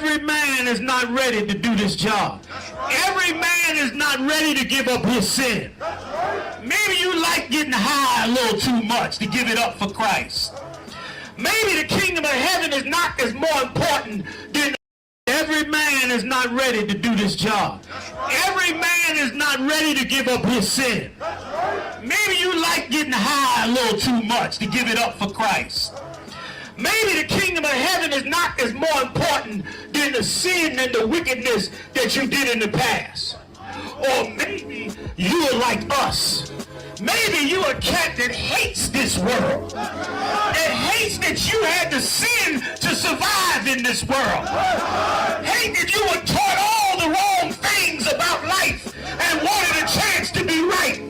every man is not ready to do this job. Every man is not ready to give up his sin. Maybe you like getting high a little too much to give it up for Christ. Maybe the kingdom of heaven is not as more important than every man is not ready to do this job. Every man is not ready to give up his sin. Maybe you like getting high a little too much to give it up for Christ. Maybe the kingdom of heaven is not as more important than the sin and the wickedness that you did in the past. Or maybe you are like us. Maybe you a cat that hates this world. That hates that you had to sin to survive in this world. Hate that you were taught all the wrong things about life and wanted a chance to be right.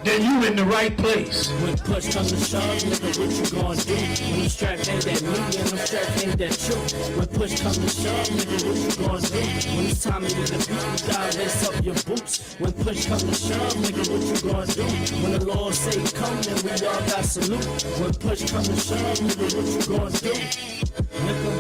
Then you in the right place. When push comes to shove, nigga, what you gonna do? When the strap ain't that me and the strap ain't that you. When push comes to shove, nigga, what you gonna do? When it's time to get the beat, you gotta lace up your boots. When push comes to shove, nigga, what you gonna do? When the Lord say come, then we all got salute. When push comes to shove, nigga, what you gonna do? Nigga,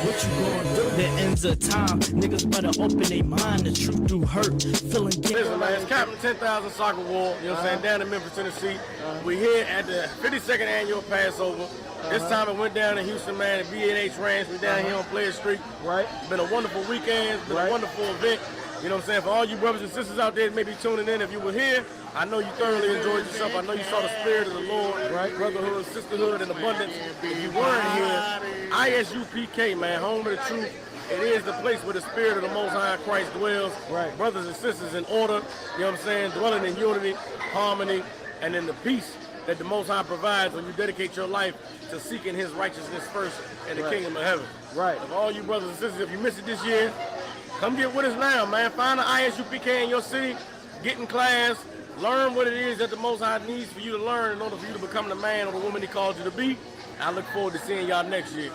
what you gonna do? The ends of time, niggas better open their mind. The truth do hurt, feeling guilty. Listen, man, it's Captain 10,000 Soccer War, you know what I'm saying, down in Memphis, Tennessee. We're here at the 52nd annual Passover. This time it went down in Houston, man, at V&H Ranch. We're down here on Player Street. Right. It's been a wonderful weekend. It's been a wonderful event. You know what I'm saying? For all you brothers and sisters out there that may be tuning in, if you were here, I know you thoroughly enjoyed yourself. I know you saw the spirit of the Lord, brotherhood, sisterhood, and abundance. If you weren't here, ISUPK, man, home of the truth. It is the place where the spirit of the Most High Christ dwells. Right. Brothers and sisters in order, you know what I'm saying, dwelling in unity, harmony, and in the peace that the Most High provides when you dedicate your life to seeking His righteousness first in the kingdom of heaven. Right. Of all you brothers and sisters, if you missed it this year, come get with us now, man. Find an ISUPK in your city, get in class, learn what it is that the Most High needs for you to learn in order for you to become the man or the woman He called you to be. I look forward to seeing y'all next year.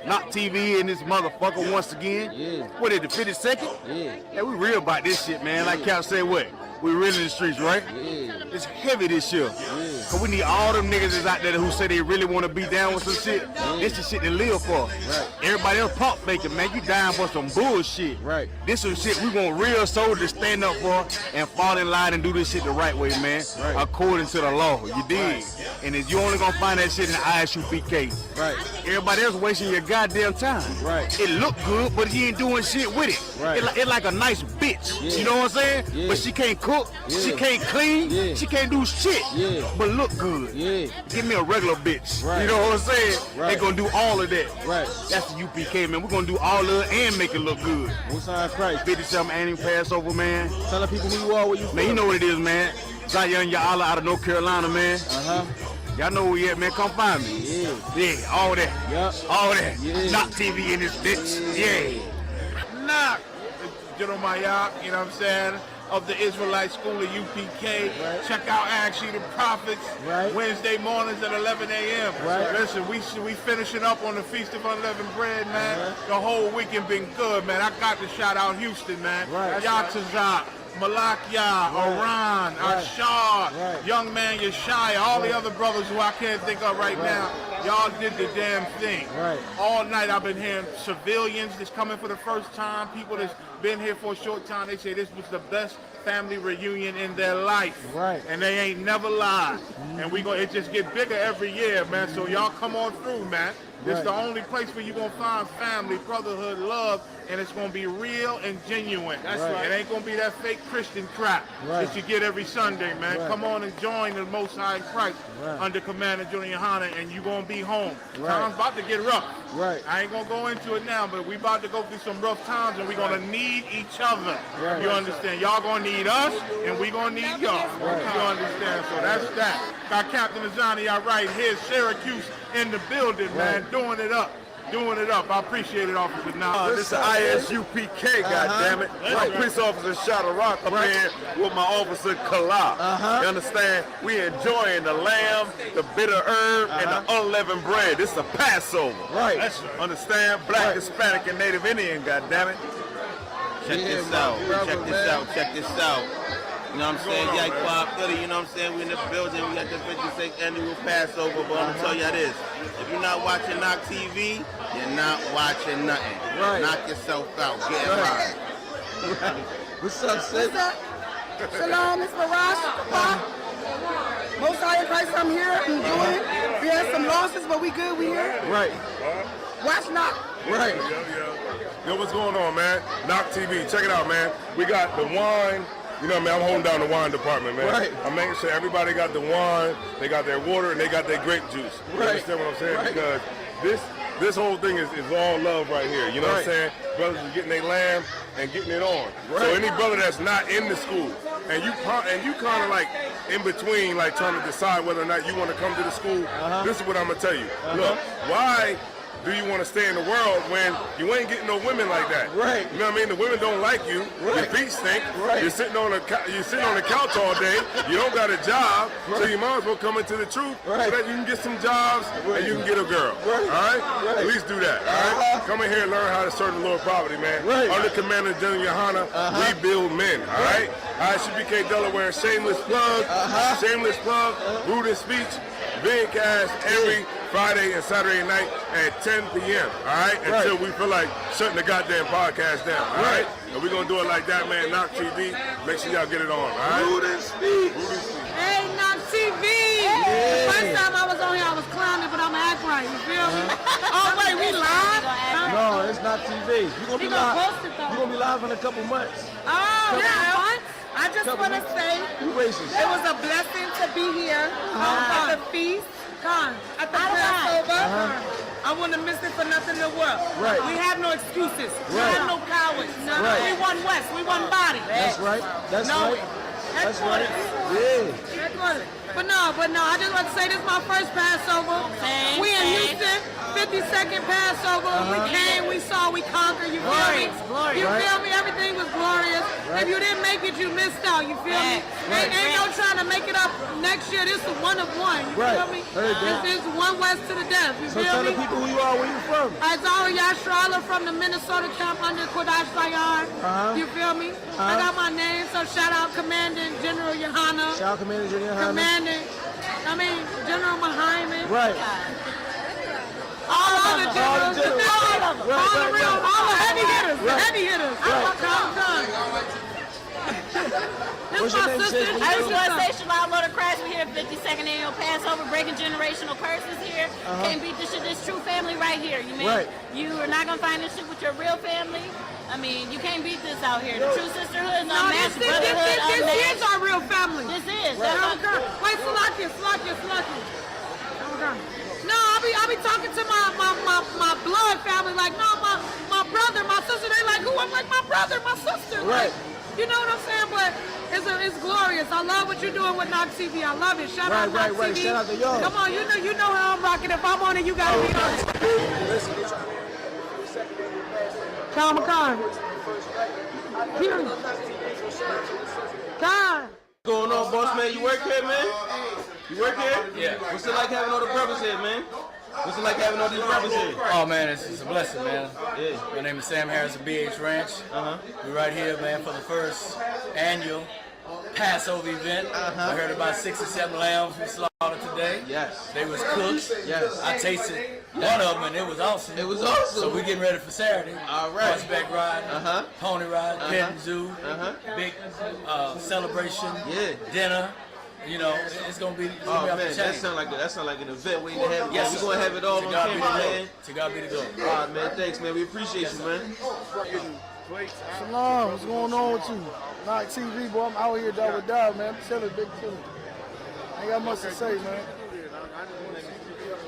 Not TV in this motherfucker once again. Yeah. What is it, the 52nd? Yeah. Yeah, we real about this shit, man. Like Cap said, what? We real in the streets, right? Yeah. It's heavy this year. Yeah. Cause we need all them niggas that's out there who say they really want to be down with some shit. Yeah. This is shit they live for. Right. Everybody else pump faking, man. You dying for some bullshit. Right. This is shit we want real soldiers to stand up for and fall in line and do this shit the right way, man. Right. According to the law. You dig? Right. And if you only gonna find that shit in the ISUPK. Right. Everybody else wasting your goddamn time. Right. It look good, but he ain't doing shit with it. Right. It like a nice bitch. Yeah. You know what I'm saying? Yeah. But she can't cook. Yeah. She can't clean. Yeah. She can't do shit. Yeah. But look good. Yeah. Give me a regular bitch. Right. You know what I'm saying? Right. They gonna do all of that. Right. That's the UPK, man. We're gonna do all of it and make it look good. Most High Christ. 57 annual Passover, man. Tell the people who you are, where you from. Man, you know what it is, man. Zion Ya'ala out of North Carolina, man. Y'all know where we at, man. Come find me. Yeah. Yeah, all that. Yep. All that. Yeah. Not TV in this bitch. Yeah. Knock. General Mayak, you know what I'm saying? Of the Israelite School of UPK. Right. Check out Actually the Prophets Wednesday mornings at 11 a.m. Right. Listen, we finishing up on the Feast of Unleavened Bread, man. The whole weekend been good, man. I got to shout out Houston, man. Yatazak, Malakia, Oran, Ashar, Young Man Yeshaya, all the other brothers who I can't think of right now. Y'all did the damn thing. All night I've been hearing civilians that's coming for the first time, people that's been here for a short time. They say this was the best family reunion in their life. And they ain't never lied. And it just get bigger every year, man. So y'all come on through, man. It's the only place where you're going to find family, brotherhood, love, and it's going to be real and genuine. That's right. It ain't going to be that fake Christian crap that you get every Sunday, man. Come on and join the Most High in Christ under Commander Junior Hanna, and you're going to be home. Time's about to get rough. I ain't going to go into it now, but we about to go through some rough times, and we're going to need each other. You understand? Y'all going to need us, and we going to need y'all. You understand? So that's that. Got Captain Azani out right here, Syracuse in the building, man, doing it up. I appreciate it, Officer. Now this is ISUPK, goddammit. I'm Police Officer Shadarak up here with my officer Kala. You understand? We enjoying the lamb, the bitter herb, and the unleavened bread. This is a Passover. Understand? Black, Hispanic, and Native Indian, goddammit. Check this out. You know what I'm saying? HEADQUARTERD, you know what I'm saying? We in the building, we got the 56th annual Passover, but I'm gonna tell y'all this. If you're not watching Knock TV, you're not watching nothing. Right. Knock yourself out. Get it right. What's up, sis? What's up? Shalom, it's Marash. Most High in Christ, I'm here. I'm doing. We had some losses, but we good. We here. Right. Watch Knock. Right. Yo, what's going on, man? Knock TV, check it out, man. We got the wine. You know what I mean? I'm holding down the wine department, man. Right. I'm making sure everybody got the wine, they got their water, and they got their grape juice. You Right. understand what I'm saying? Right. Because this whole thing is all love right here. You know what I'm saying? Brothers are getting their lamb and getting it on. Right. So any brother that's not in the school, and you kind of like in between, like trying to decide whether or not you want to come to the school, this is what I'm going to tell you. Look, why do you want to stay in the world when you ain't getting no women like that? Right. You know what I mean? The women don't like you. Right. Your feet stink. Right. You're sitting on the couch all day. You don't got a job, so you might as well come into the truth so that you can get some jobs and you can get a girl. Right. All right? Right. At least do that. All right? Come in here and learn how to serve the Lord properly, man. Right. Under Commander General Yohana, we build men. All right? ISUPK Delaware, shameless plug. Shameless plug. Rude in speech. Vidcast every Friday and Saturday night at 10 p.m. All right? Until we feel like shutting the goddamn podcast down. All right? And we're going to do it like that, man. Knock TV. Make sure y'all get it on. All right? Rude and speech. Hey, Knock TV. The first time I was on here, I was clowning, but I'm going to act right. You feel me? Oh, wait, we live? No, it's not TV. You're going to be live. Post it, though. You're going to be live in a couple months. Oh, yeah. I just want to say You racist. it was a blessing to be here at the feast. At the Passover. I wouldn't have missed it for nothing in the world. Right. We have no excuses. We Right. have no cowards. Right. We won West. We won body. That's right. That's No. right. That's right. Yeah. Headquarters. But no, I just want to say this is my first Passover. We in Houston, 52nd Passover. We came, we saw, we conquered. You feel me? You feel me? Everything was glorious. If you didn't make it, you missed out. You feel me? Ain't no trying to make it up next year. This is one of one. You feel me? This is one West to the death. You So feel tell me? the people who you are, where you from. Azara Yashrala from the Minnesota camp under Kodash Sayan. You feel me? I got my name, so shout out Commandant General Yohana. Shout out Commander Junior Hannah. General Muhammad. Right. All the generals. Right, right. All the heavy hitters. The Right. heavy hitters. Come. What's your name, sis? I just want to say Shalom Lord of Christ. We're here at 52nd Annual Passover, breaking generational curses here. Can't beat this shit. This true family right here. You mean Right. you are not gonna find this shit with your real family. I mean, you can't beat this out here. The true sisterhood is No, unmatched. Brotherhood this unmatched. is our real family. This is. Oh my God. Wait, Salaki. Oh my God. No, I be talking to my blood family like, no, my brother, my sister. They like, who? I'm like, my brother, my sister. Right. Like, you know what I'm saying? But it's glorious. I love what you're doing with Knox TV. I love it. Shout out Knox TV. Shout out to y'all. Come on, you know how I'm rocking. If I'm on it, you gotta be on it. Khan. Period. Khan. What's going on, boss man? You work here, man? You work here? Yeah. What's it like having all the brothers here, man? What's it like having all these brothers here? Oh man, it's a blessing, man. Yeah. My name is Sam Harris of BH Ranch. We're right here, man, for the first annual Passover event. I heard about 6 or 7 lambs we slaughtered today. Yes. They was cooked. Yes. I tasted one of them and it was awesome. It was awesome. So we're getting ready for Saturday. All right. Horseback ride, pony ride, petting zoo, big celebration, dinner. You know, it's gonna be. Oh man, off the that chain. sound like an event waiting to have. Yes, we're gonna have it all to on God be camera, the glory. man. To God be the glory. All right, man. Thanks, man. We appreciate you, man. Shalom, what's going on with you? Knock TV, boy, I'm out here dub, man. Chilling, big chilling. Ain't got much to say, man.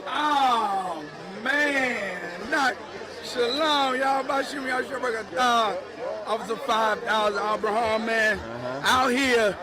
Oh, man. Knock. Shalom, y'all. About you, y'all. Officer 5000, Abraham, man. Out here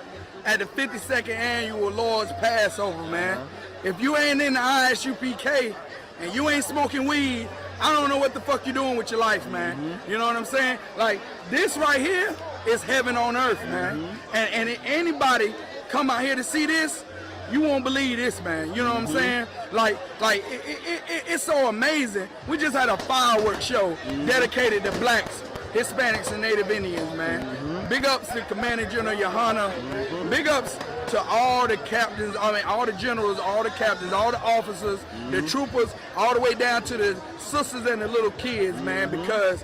at the 52nd Annual Lord's Passover, man. If you ain't in the ISUPK and you ain't smoking weed, I don't know what the fuck you doing with your life, man. You know what I'm saying? Like, this right here is heaven on earth, man. And anybody come out here to see this, you won't believe this, man. You know what I'm saying? Like it's so amazing. We just had a fireworks show dedicated to blacks, Hispanics, and Native Indians, man. big ups to Commander General Yohana. Big ups to all the captains, all the generals, all the captains, all the officers, the troopers, all the way down to the sisters and the little kids, man, because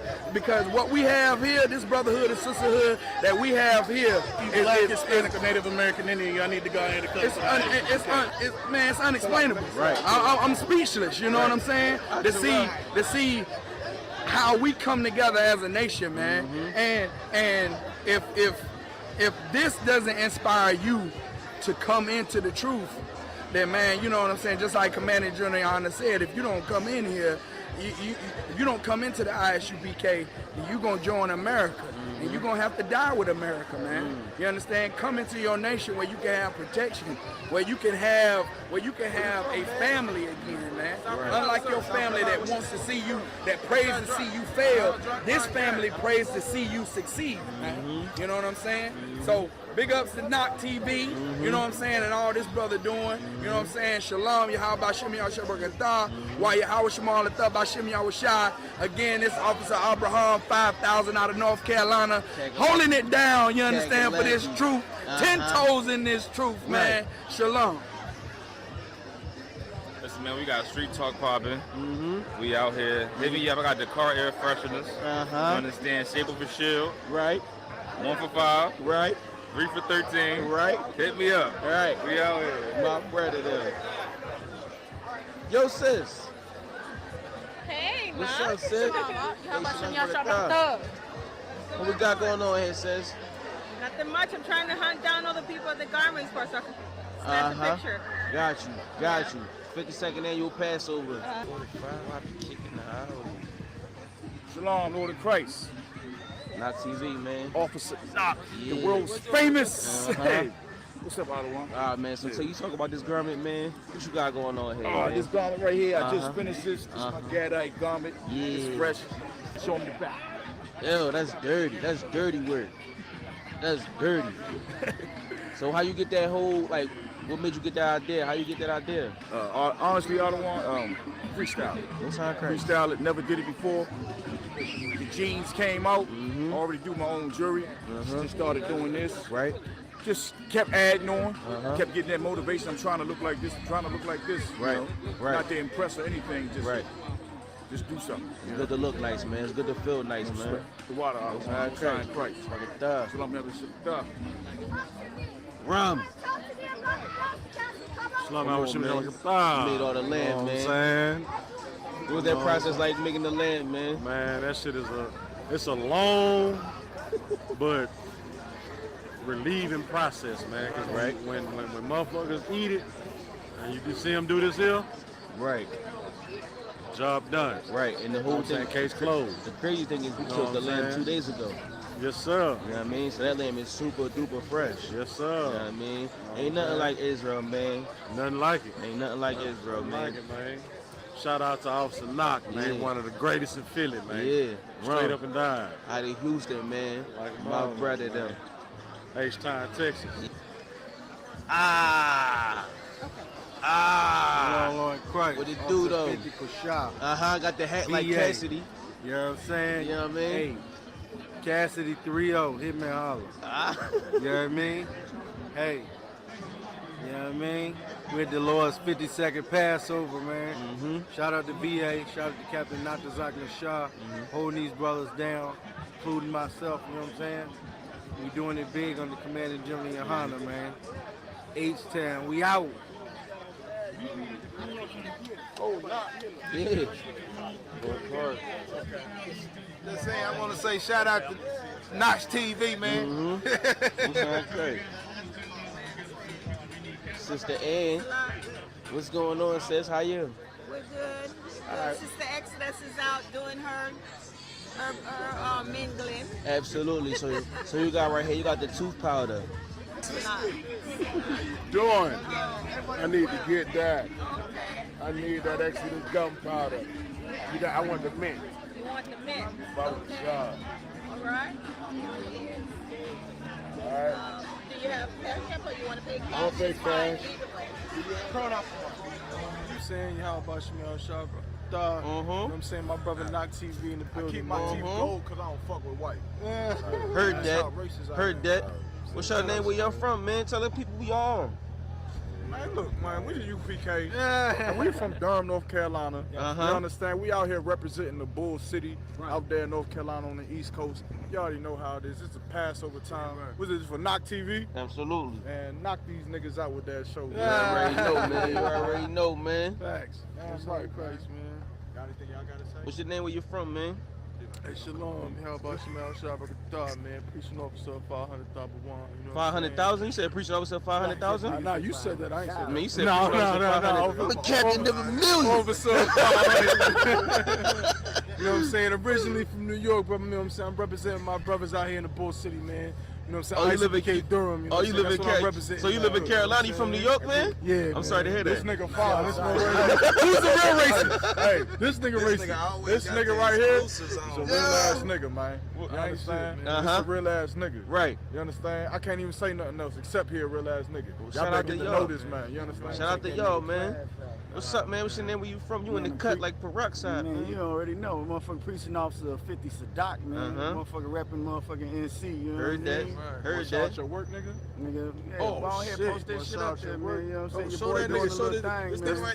what we have here, this brotherhood and sisterhood that we have here, is Black, Hispanic, or Native American Indian, y'all need to go ahead and it's unexplainable. Right. I'm speechless, you know what I'm saying? To see how we come together as a nation, man. And if this doesn't inspire you to come into the truth, then, man, you know what I'm saying? Just like Commander General Yohana said, if you don't come in here, if you don't come into the ISUPK, then you're going to join America. And you're going to have to die with America, man. You understand? Come into your nation where you can have protection, where you can have a family again, man. Unlike your family that wants to see you, that prays to see you fail, this family prays to see you succeed, man. You know what I'm saying? So big ups to Knock TV, you know what I'm saying, and all this brother doing, you know what I'm saying? Shalom, Yahweh Bashim Yahweh Barakatah, Wa Yahweh Shemal Atah Bashim Yahweh Shai. Again, this Officer Abraham, 5,000 out of North Carolina, holding it down, you understand, for this truth. 10 toes in this truth, man. Shalom. Listen, man, we got street talk popping. We out here. Maybe y'all got the car air fresheners. You understand? Shape of a shield. Right. 1 for 5. Right. 3 for 13. Right. Hit me up. All right. We out here. My brother there. Yo, sis. Hey, What's man. up, sis? What we got going on here, sis? Nothing much. I'm trying to hunt down all the people at the garments for so I can snap a picture. Got you. 52nd annual Passover. 45, I be kicking the house. Shalom, Lord of Christ. Not TV, man. Officer Knock, the world's famous. Hey, what's up, Ottawa? All right, man. So you talk about this garment, man. What you got going on here? Man? This garment right here, I just finished this. This is my Gadite garment. It's fresh. Show me the back. Yo, that's dirty. That's dirty work. That's dirty. So how you get that whole, like, what made you get that idea? How you get that idea? Honestly, Ottawa, freestyle. What's that crazy? Freestyle it, never did it before. The jeans came out. Already do my own jewelry. Just started doing this. Right. Just kept adding on. Kept getting that motivation. I'm trying to look like this. I'm trying to look like this. Right. You know? Right. Not to impress or anything. Just just do something. It's good to look nice, man. It's good to feel nice, man. The water out. Shine Christ. So I'm having some Rum. Shalom, man. You made all the land, man. What was that process like making the land, man? Man, that shit is a long but relieving process, man. Cause when motherfuckers eat it and you can see them do this here, right. Job done. Right, and the whole thing, case closed. The crazy thing is we killed the lamb 2 days ago. Yes, sir. You know what I mean? So that lamb is super duper fresh. Yes, sir. You know what I mean? Ain't nothing like Israel, man. Nothing like it. Ain't nothing like Israel, man. Like it, man. Shout out to Officer Knock, man. One of the greatest in Philly, man. Yeah. Straight up and down. Out of Houston, man. Like my brother, them. H-Town, Texas. What it do, though? 50 for shop. Got the hat like Cassidy. You know what I'm saying? You know what I mean? Hey, Cassidy 3-0, hit me and holler. You know what I mean? Hey, you know what I mean? We're at the Lord's 52nd Passover, man. Shout out to VA, shout out to Captain Natazak Shah, holding these brothers down, including myself, you know what I'm saying? We doing it big under Commander General Yohana, man. H-Town, we out. Yeah. Just saying, I want to say shout out to Knox TV, man. Sister Ann, what's going on, sis? How you? We're good. Right. Sister Exodus is out doing her mingling. Absolutely. So you got right here, you got the tooth powder. Dawn, I need to get that. I need that Exodus gunpowder. I want the mint. You want the mint? All right. All right. Do you have cash app or you want to pay cash? I'll pay cash. You saying how about Shemel Shabra? You know what I'm saying? My brother Knock TV in the building. Keep my teeth gold because I don't fuck with white. Heard that. Heard that. What's your name? Where y'all from, man? Tell the people we are. Man, look, man, we the UPK. And we from Durham, North Carolina. You understand? We out here representing the Bull City out there in North Carolina on the East Coast. You already know how it is. It's a Passover time. Was it for Knock TV? Absolutely. And knock these niggas out with that show. You already know, man. You already know, man. Facts. That's right, Christ, man. Got anything y'all gotta say? What's your name? Where you from, man? Hey, shalom. How about Shemel Shabbat, man? Preaching officer 500,000. 500,000? You said preaching officer 500,000? Nah, you said that. I ain't said that. Man, you said no. I'm the captain of a million. Officer 500. You know what I'm saying? Originally from New York, but you know what I'm saying? I'm representing my brothers out here in the Bull City, man. You know what I'm saying? You live in Durham. You know you live in Carolina. So you live in Carolina? You from New York, man? Yeah. I'm sorry to hear that. This nigga foul. Who's the real racist? Hey, this nigga racist. This nigga right here is a real ass nigga, man. You understand? This a real ass nigga. Right. You understand? I can't even say nothing else except he a real ass nigga. Shout out to y'all. Know this, man. You understand? Shout out to y'all, man. What's up, man? What's your name? Where you from? You in the cut like peroxide, man. You already know. Motherfucking preaching officer 50 Sadak, man. Motherfucking rapping motherfucking NC. You know Heard that. Heard that. Your work, nigga? Nigga, yeah, oh, go on here, post that shit up there, man. You know what I'm saying? Show that nigga, show that.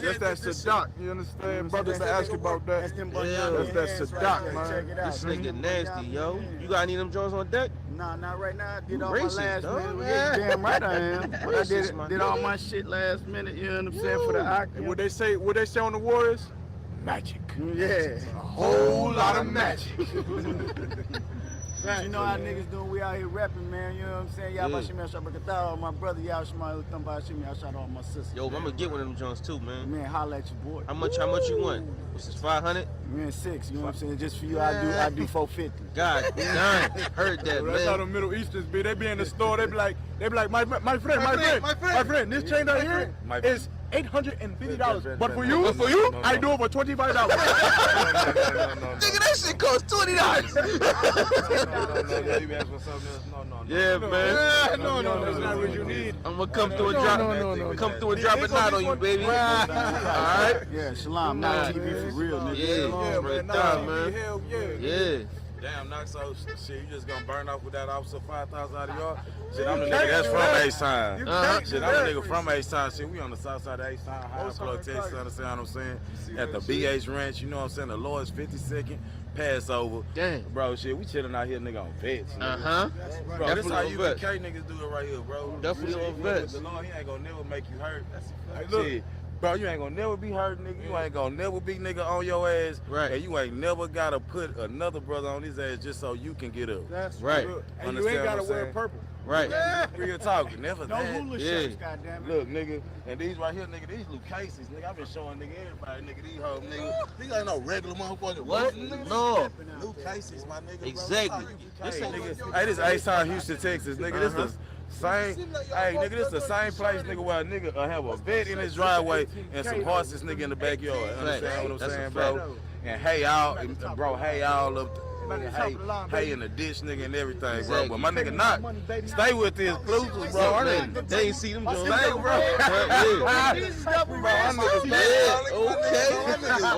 That's that Sadak. You understand? Brothers that ask about that. That's that Sadak, man. This nigga nasty, yo. You got any of them Jones on deck? Nah, not right now. I did all my last minute. Yeah, damn right I am. But I did all my shit last minute. You know what I'm saying? For the act. What they say on the Warriors? Magic. Yeah. A whole lot of magic. You know how niggas doing? We out here rapping, man. You know what I'm saying? Y'all about Shemel Shabbat, my brother, y'all Shemel Shimmy. I shot all my sisters. Yo, I'm gonna get one of them Jones too, man. Man, holla at your boy. How much you want? What's this, 500? Man, 6. You know what I'm saying? Just for you, I do 450. God damn, heard that, man. That's how the Middle Easterns be. They be in the store. They be like, my friend. This chain right here is $850. But for you, I do it for $25. Nigga, that shit costs $20. Yeah, man. No, that's not what you need. I'm gonna come through and drop a knot on you, baby. All right. Yeah, Shalom, not TV for real, nigga. Yeah, yeah. Damn, Knox, so shit, you just gonna burn off with that officer 5,000 out of y'all? Shit, I'm the nigga that's from A-Sign. Shit, I'm the nigga from A-Sign. Shit, we on the south side of A-Sign, High Club, Texas, understand what I'm saying? At the BH Ranch, you know what I'm saying? The Lord's 52nd Passover. Damn. Bro, shit, we chilling out here, nigga, on vets. Bro, this how you UK niggas do it right here, bro. Definitely on vets. The Lord, he ain't gonna never make you hurt. Shit. Bro, you ain't gonna never be hurt, nigga. You ain't gonna never be nigga on your ass. Right. And you ain't never gotta put another brother on his ass just so you can get up. That's right. And you ain't gotta wear purple. Right. Real talking, never no that. hula shirts, goddammit. Look, nigga, and these right here, nigga, these little cases, nigga. I've been showing nigga everybody, nigga, these hoes, nigga. These ain't no regular motherfucker. What? No. New cases, my nigga. Exactly. Hey, this A-Sign, Houston, Texas, nigga. This the same, hey, nigga, this the same place, nigga, where a nigga have a vet in his driveway and some horses, nigga, in the backyard. Understand what I'm saying, bro? And hey, y'all, bro, hey, y'all up. Hey in the ditch, nigga, and everything, bro. But my nigga not. Stay with this Bluetooth, bro. They ain't see them Jones. Stay, bro.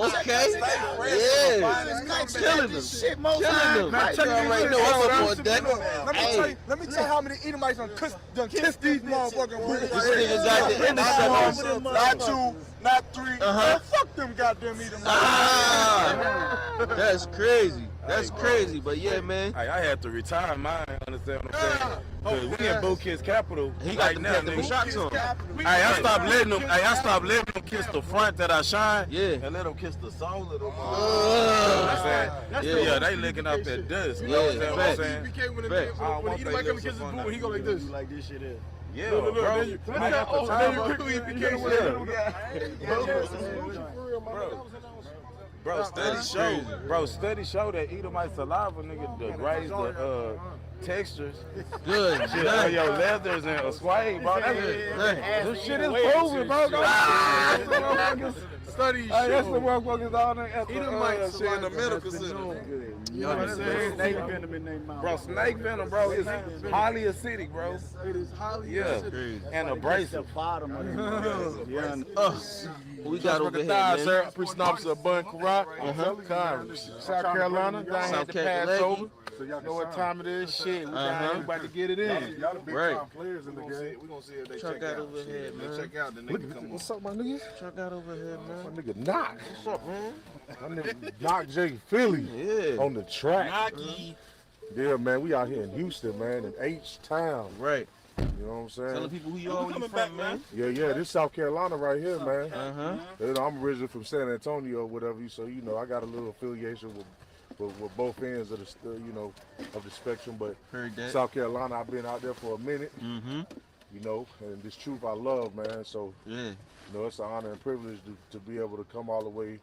Okay. Yeah. Killing them. Shit, most Killing them. Let me tell you how many Edomites done kissed these motherfucking This nigga got the intercept. Not 2, not 3. Man, fuck them goddamn Edomites. That's crazy. That's crazy, but yeah, man. Hey, I had to retire mine, understand what I'm saying? Cause we in Boot Kids Capital. He got them shots on. Hey, I stopped letting them kiss the front that I shine. Yeah. And let them kiss the soul of them. Yeah, they licking up that dust. You know what I'm saying? When Edomite come and kiss his boo, he go like this. Like this shit is. Yeah, bro. Study show that Edomite saliva, nigga, degrades the textures. Good. Shit on your leathers and a suede, bro. This shit is proven, bro. study Hey, that's the shoes. motherfuckers all there at He the done might shit in the medical center. You know what I'm saying? Snake venom in their mouth. Bro, snake venom, bro, is highly acidic, bro. It is highly Yeah, and abrasive. We got over here, Retired, man. sir. Police officer Bun Karat. South Carolina. Down here at the Passover. You know what time it is? Shit, we down here about to get it in. Right. Players in the game. We're gonna see if they Chuck out over here, man. Check out the nigga come on. What's up, my niggas? Chuck out over here, man. My nigga Knock. What's up, man? My nigga Knock J Philly. Yeah. On the track. Yeah, man, we out here in Houston, man, in H-Town. Right. You know what I'm saying? Tell the people who you are, where you from, man. Yeah, this is South Carolina right here, man. Uh-huh. You know, I'm originally from San Antonio, whatever, so, you know, I got a little affiliation with both ends of the, you know, of the spectrum, but Heard that. South Carolina, I've been out there for a minute, Mm-hmm. you know, and this truth I love, man, so, Yeah. you know, it's an honor and privilege to be able to come all the way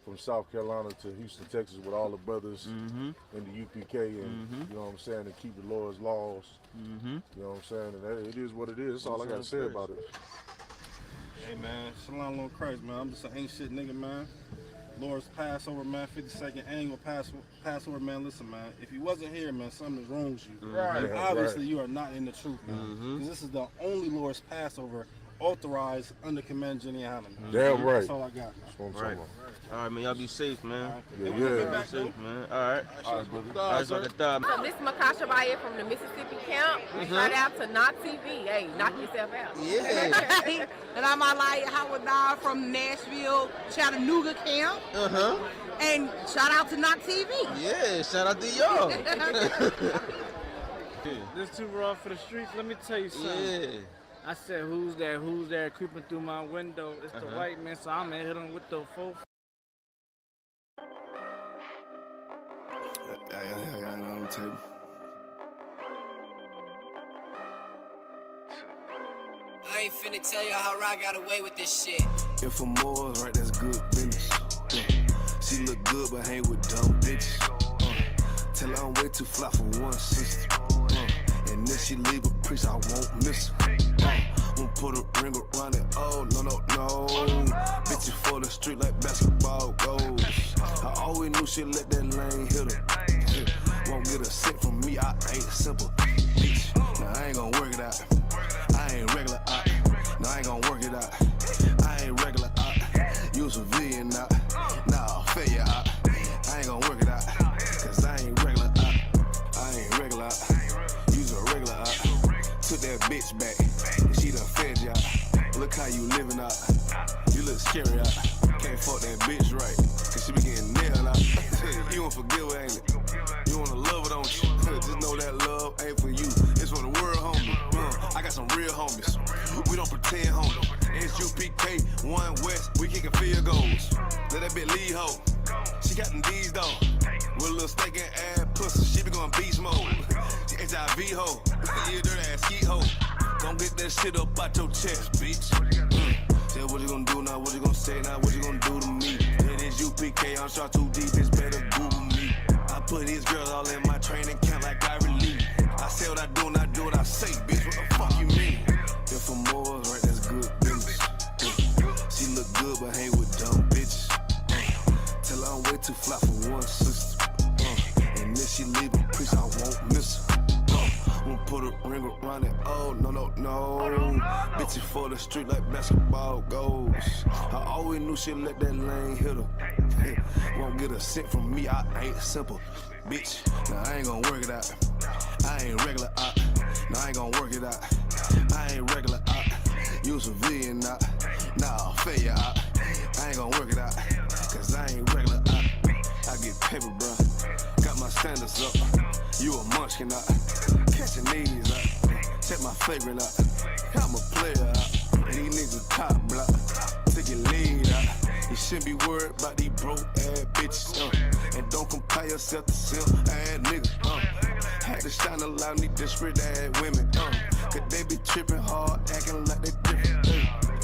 from South Carolina to Houston, Texas with all the brothers Mm-hmm. in the UPK and, you know what I'm saying, and keep the Lord's laws. Mm-hmm. You know what I'm saying? And it is what it is. That's all I got to say about it. Hey man, Shalom Lord Christ, man. I'm just an ain't shit nigga, man. Lord's Passover, man, 52nd annual Passover, man. Listen, man, if you wasn't here, man, something's wrong with you. Right. And obviously, you are not in the truth, man. Because this is the only Lord's Passover authorized under Command Jenny Allen. Damn right. That's all I got. That's what I'm Right. talking about. All right, man. Y'all be safe, man. Yeah. Be safe, man. All right. All right, brother. All right, so So this is Makasha Baye from the Mississippi camp. Shout out to Knock TV. Hey, knock yourself out. Yeah. And I'm Alaya Howard from Nashville, Chattanooga camp. Uh-huh. And shout out to Knock TV. Yeah, shout out to y'all. This too raw for the streets. Let me tell you something. Yeah. I said, who's there creeping through my window? It's the white man, so I'm gonna hit him with the full. I ain't finna tell you how I got away with this shit. If I'm more right, that's good business. She look good, but hang with dumb bitches. Tell her I'm way too fly for one sister. And if she leave a priest, I won't miss her. Won't put a ring around it. Oh, no. Bitches for the street like basketball goals. I always knew she'd let that lane hit her. Won't get a cent from me, I ain't simple. Bitch, now I ain't gonna work it out. I ain't regular out. No, I ain't gonna work it out. I ain't regular out. Use a civilian out. Nah, failure out. I ain't gonna work it out. Cause I ain't regular out. I ain't regular out. Use a regular out. Took that bitch back. She done fed you out. Look how you living out. You look scary out. Can't fuck that bitch right. Cause she be getting nailed out. You won't forgive her, ain't it? You wanna love her, don't you? Just know that love ain't for you. It's for the world, homie. I got some real homies. We don't pretend, homie. ISUPK, 1 West, we kicking field goals. Let that bitch lead, ho. She got them D's, though. With a little steak and ass pussy, she be going beast mode. She HIV, ho. You dirty ass skeet, ho. Don't get that shit up out your chest, bitch. Say what you gonna do now, what you gonna say now, what you gonna do to me. It is UPK, I'm shot too deep, it's better Google me. I put these girls all in my training camp like I relieve. I say what I do and I do what I say, bitch, what the fuck you mean? If I'm more right, that's good business. She look good, but hang with dumb bitches. Tell her I'm way too fly for one sister. And if she leave a priest, I won't miss her. Won't put a ring around it. Oh, no. Bitches for the street like basketball goals. I always knew she'd let that lane hit her. Won't get a cent from me, I ain't simple. Bitch, now I ain't gonna work it out. I ain't regular out. No, I ain't gonna work it out. I ain't regular out. You civilian out. Nah, failure out. I ain't gonna work it out. Cause I ain't regular out. I get paper, bro. Got my standards up. You a munchkin out. Catching these out. Check my flagrant out. I'm a player out. These niggas top block. Take your lead out. You shouldn't be worried about these broke ass bitches. And don't compare yourself to simp ass niggas. Had to shine a lot of these disparate ass women. Cause they be tripping hard, acting like they different.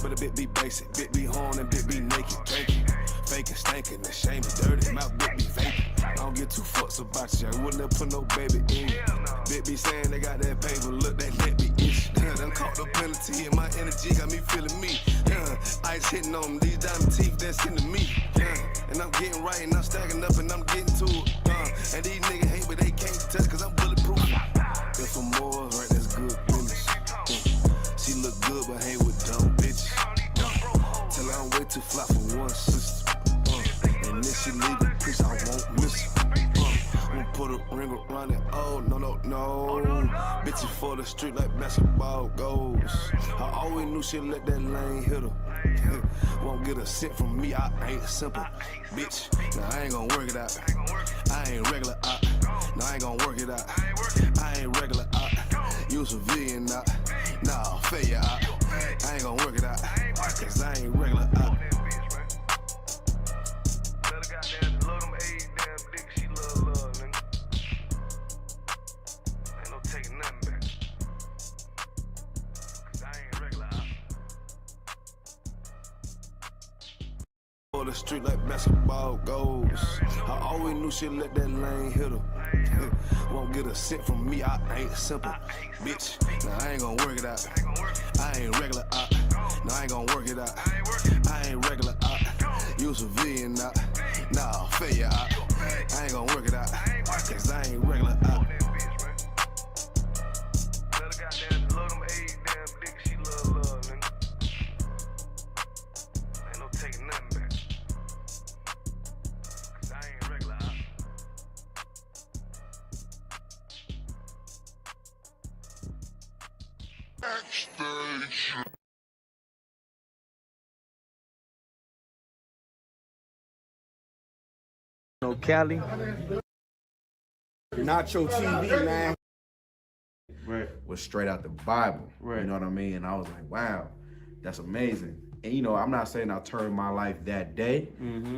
But a bit be basic, bit be horn and bit be naked, drinking. Faking, stinking, the shame is dirty, mouth bit be vaping. I don't get too fucks about you, I wouldn't have put no baby in you. Bit be saying they got that paper, look, that let be itch. Done caught the penalty and my energy got me feeling me. Ice hitting on these diamond teeth that's into me. And I'm getting right and I'm stacking up and I'm getting to it. And these niggas hate but they can't touch cause I'm bulletproof. If for more, right, that's good business. She look good but hang with dumb bitches. Tell her I'm way too fly for one sister. And then she leave the piece, I won't miss her. I'ma put a ring around it, oh, no. Bitches for the street like basketball goals. I always knew she'd let that lane hit her. Won't get a cent from me, I ain't simple. Bitch, nah, I ain't gonna work it out. I ain't regular out. No, I ain't gonna work it out. I ain't regular out. You civilian out. Nah, failure out. I ain't gonna work it out. Cause I ain't regular out. For the street like basketball goals. I always knew she'd let that lane hit her. Won't get a cent from me, I ain't simple. Bitch, nah, I ain't gonna work it out. I ain't regular out. No, I ain't gonna work it out. I ain't regular out. You civilian out. Nah, failure out. I ain't gonna work it out. Cause I ain't regular out. No Cali. Nacho TV, man. Right. Was straight out the Bible. Right. You know what I mean? And I was like, wow, that's amazing. And you know, I'm not saying I turned my life that day,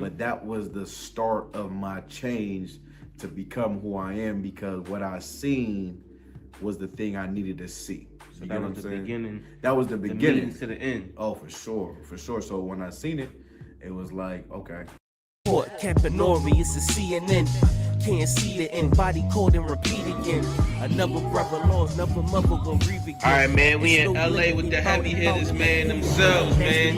but that was the start of my change to become who I am, because what I seen was the thing I needed to see. So that was the beginning. That was the beginning. means to the end. Oh, for sure. So when I seen it, it was like, okay. Port Campanori, it's a CNN. Can't see the end, body cold and repeat again. Another brother lost, another mother gonna breathe again. Alright, man, we in LA with the heavy hitters, man, themselves, man.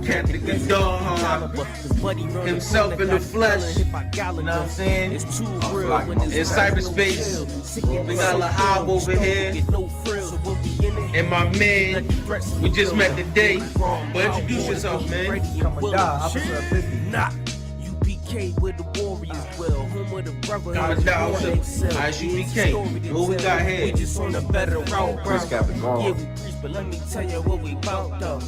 Captain Godon, himself in the flesh, you know what I'm saying? It's too real in cyberspace. We got Lahab over here. And my man, we just met today. But introduce yourself, man. Not UPK with the Warriors, well, home with the brother. ISUPK. Who we got here? We just on a better route, bro. Captain Godon. Yeah, we preach, but let me tell you what we about, though.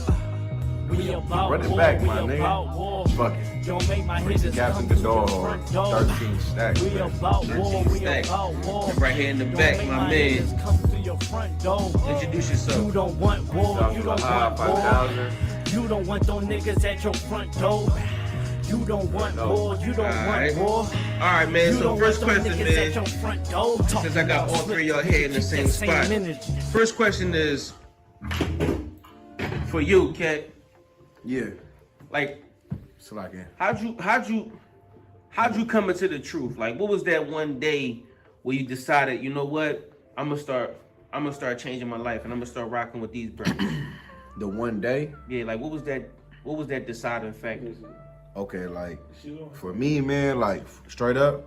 We about Run it war, back, we my about nigga. war. Fuck it. Don't make my hitters Captain come to Godon the or front door. 13 stacks. We about war, we stacks. about war. Right here in the back, Don't make my hitters man. come through your front door. Introduce yourself. You don't want war, you don't want war. You don't want those niggas at your front door. You don't want war, you don't want war. Alright, man, so first question, man. Since Since I got all three of y'all here in the same spot. First question is for you, Cat. Yeah. Like, so like, how'd you come into the truth? Like, what was that one day where you decided, you know what, I'm gonna start changing my life and I'm gonna start rocking with these brothers? The one day? Yeah, like what was that deciding factor? Okay, like for me, man, like straight up,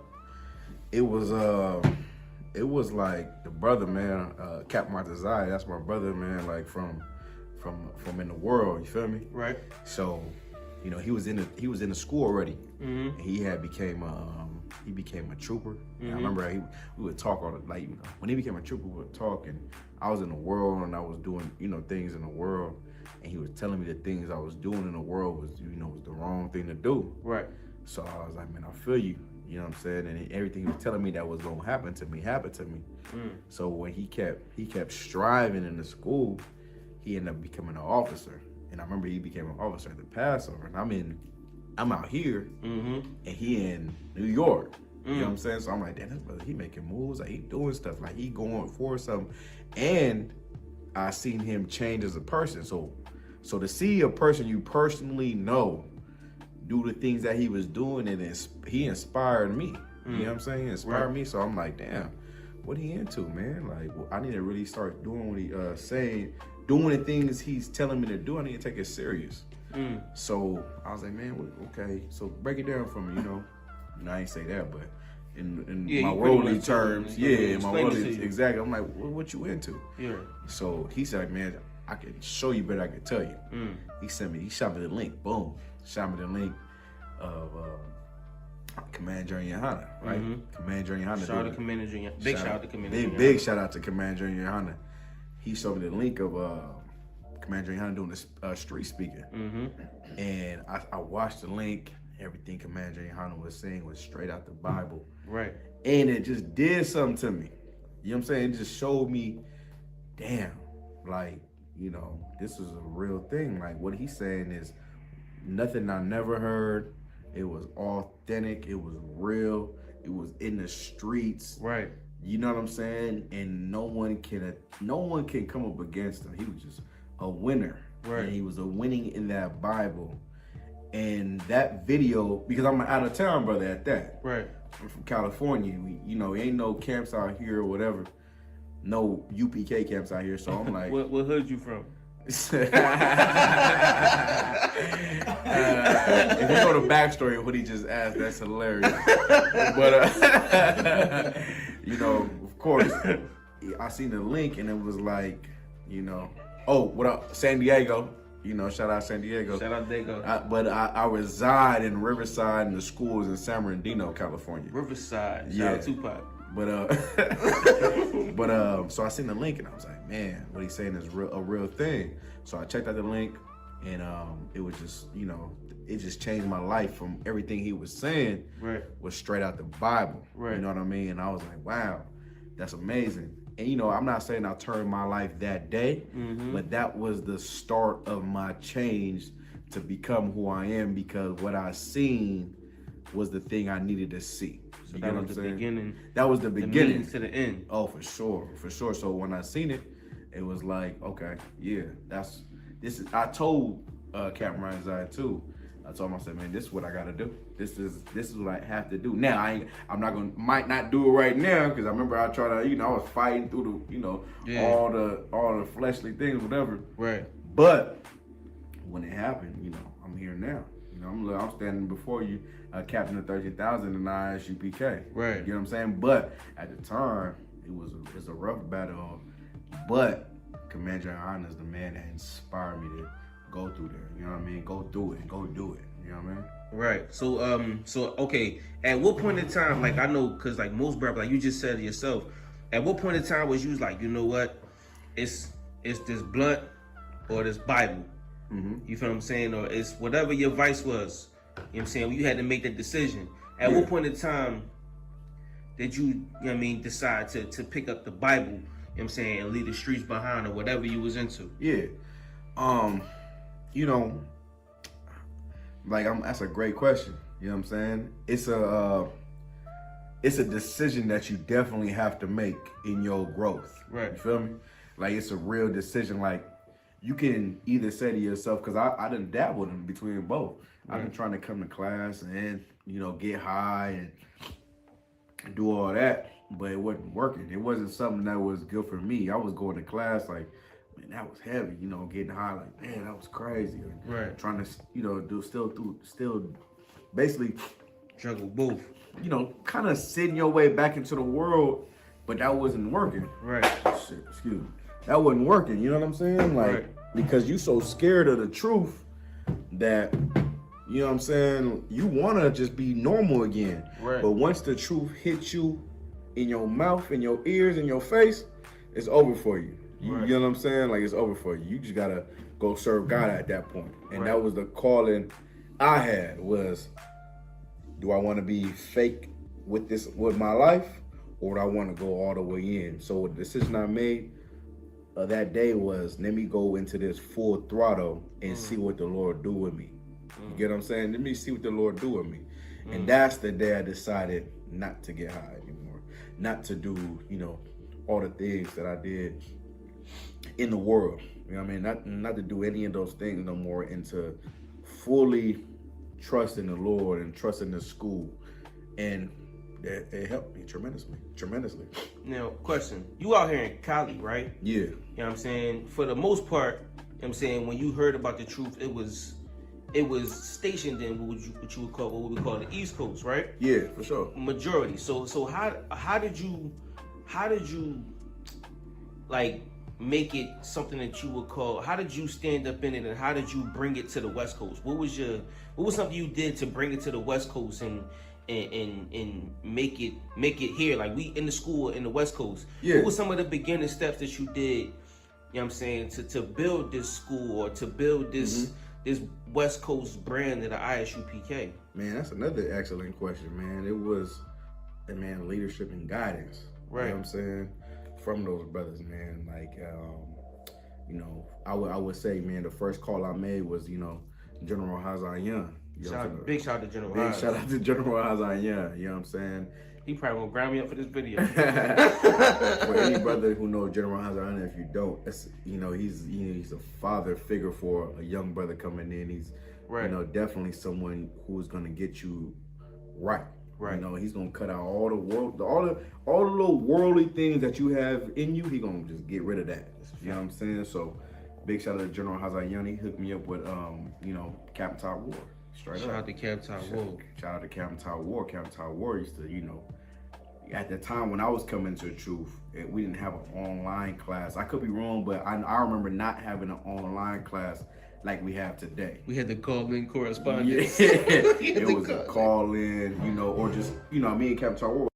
it was like the brother, man, Cap Martezai, that's my brother, man, like from in the world, you feel me? Right. So, you know, he was in the school already. And he became a trooper. And I remember we would talk all the, like, you know, when he became a trooper, we would talk, and I was in the world and I was doing, you know, things in the world, and he was telling me the things I was doing in the world was, you know, was the wrong thing to do. Right. So I was like, man, I feel you. You know what I'm saying? And everything he was telling me that was gonna happen to me happened to me. So when he kept striving in the school, he ended up becoming an officer. And I remember he became an officer at the Passover. And I'm out here, and he in New York. You know what I'm saying? So I'm like, damn, this brother, he making moves, like he doing stuff, like he going for something. And I seen him change as a person. So to see a person you personally know do the things that he was doing, and he inspired me. You know what I'm saying? He inspired me. So I'm like, damn, what he into, man? Like, I need to really start doing what he saying, doing the things he's telling me to do. I need to take it serious. So I was like, man, okay. So break it down for me, you know. I ain't say that, but in my worldly terms, in my worldly, exactly. I'm like, what you into? Yeah. So he said, man, I can show you better. I can tell you. He shot me the link. Boom, shot me the link of Command Junior Hunter, right? Command Junior Hunter. Shout out to Commander Junior. Big shout out to Commander Junior. Big shout out to Command Junior Hunter. He showed me the link of Command Junior Hunter doing the street speaking, and I watched the link. Everything Command Junior Hunter was saying was straight out the Bible, right? And it just did something to me. You know what I'm saying? It just showed me, damn, like, you know, this is a real thing. Like, what he's saying is nothing I never heard. It was authentic. It was real. It was in the streets. Right. You know what I'm saying? And no one can come up against him. He was just a winner. Right. And he was a winning in that Bible. And that video, because I'm an out of town brother at that. Right. I'm from California. You know, ain't no camps out here or whatever. No UPK camps out here. So I'm like, what hood you from? If you know the backstory of what he just asked, that's hilarious. But you know, of course, I seen the link and it was like, you know, oh, what up, San Diego? You know, shout out San Diego. Shout out Diego. But I reside in Riverside, and the school is in San Bernardino, California. Riverside. Shout out Tupac. But so I seen the link and I was like, man, what he's saying is a real thing. So I checked out the link and it was just, you know, it just changed my life from everything he was saying. Right. Was straight out the Bible. Right. You know what I mean? And I was like, wow, that's amazing. And, you know, I'm not saying I turned my life that day, but that was the start of my change to become who I am, because what I seen was the thing I needed to see. So that was the beginning. That was the beginning. To the end. Oh, for sure. So when I seen it, it was like, okay, yeah, this is, I told Captain Ryan Zion too. I told him, I said, man, this is what I gotta do. This is what I have to do. Now might not do it right now, because I remember I tried to, you know, I was fighting through the, you know, all the fleshly things, whatever. Right. But when it happened, you know, I'm here now. You know, I'm standing before you, captain of 13,000 in ISUPK. Right. You know what I'm saying? But at the time, it was a rough battle. But Commander John is the man that inspired me to go through there. You know what I mean? Go through it. Go do it. You know what I mean? Right. So okay. At what point in time, like, I know, cause like most brothers, like you just said yourself, at what point in time was you like, you know what, it's this blunt or this Bible? You feel what I'm saying? Or it's whatever your vice was. You know what I'm saying? You had to make that decision. At what point in time did you know what I mean, decide to pick up the Bible, you know what I'm saying, and leave the streets behind, or whatever you was into? Yeah. You know, like, that's a great question. You know what I'm saying? It's a decision that you definitely have to make in your growth. Right. You feel me? Like, it's a real decision. Like, you can either say to yourself, because I done dabbled in between both. I've been trying to come to class and, you know, get high and do all that, but it wasn't working. It wasn't something that was good for me. I was going to class like, man, that was heavy, you know, getting high, like, man, that was crazy. Right. Trying to, you know, still basically juggle both. You know, kind of sitting your way back into the world, but that wasn't working. Right. Shit, excuse me. That wasn't working, you know what I'm saying? Like, because you so scared of the truth that, you know what I'm saying, you want to just be normal again. Right. But once the truth hits you in your mouth, in your ears, in your face, it's over for you. You know what I'm saying? Like, it's over for you. You just got to go serve God at that point. And that was the calling I had, was, do I want to be fake with my life, or do I want to go all the way in? So the decision I made that day was, let me go into this full throttle and see what the Lord do with me. You get what I'm saying? Let me see what the Lord do with me. And that's the day I decided not to get high anymore, not to do, you know, all the things that I did in the world. You know what I mean? Not to do any of those things no more, and to fully trust in the Lord and trust in the school. And it helped me tremendously. Now, question. You out here in Cali, right? Yeah. You know what I'm saying? For the most part, you know what I'm saying, when you heard about the truth, it was stationed in what we call the East Coast, right? Yeah, for sure. Majority. So how did you like make it something that you would call, how did you stand up in it, and how did you bring it to the West Coast? What was something you did to bring it to the West Coast and make it here? Like, we in the school in the West Coast. Yeah. What was some of the beginning steps that you did, you know what I'm saying, to build this school or to build this this West Coast brand of the ISUPK? Man, that's another excellent question, man. It was, leadership and guidance. Right. You know what I'm saying? From those brothers, man. Like, I would say, man, the first call I made was, General Hazan Young. Big shout out to General Big Hazan. shout out to General Hazan Young. You know what I'm saying? He probably gonna grab me up for this video. For any brother who knows General Hazan, if you don't, he's a father figure for a young brother coming in. He's definitely someone who's gonna get you right. Right. He's gonna cut out all the little worldly things that you have in you. He gonna just get rid of that. You know what I'm saying? So, big shout out to General Hazan Young. He hooked me up with Captain Todd War. Straight shout up. out to Captain Todd War. Shout out to Captain Todd War. Captain Todd War used to, at the time when I was coming to the truth, we didn't have an online class. I could be wrong, but I remember not having an online class like we have today. We had the call-in correspondence. Yeah. It was a call-in, or just, me and Captain Todd War.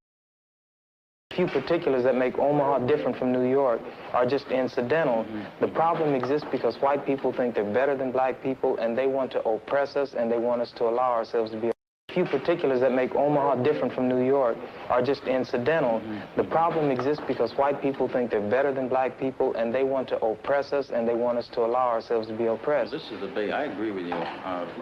Few particulars that make Omaha different from New York are just incidental. The problem exists because white people think they're better than black people, and they want to oppress us, and they want us to allow ourselves to be. Few particulars that make Omaha different from New York are just incidental. The problem exists because white people think they're better than black people, and they want to oppress us, and they want us to allow ourselves to be oppressed. This is the I agree with you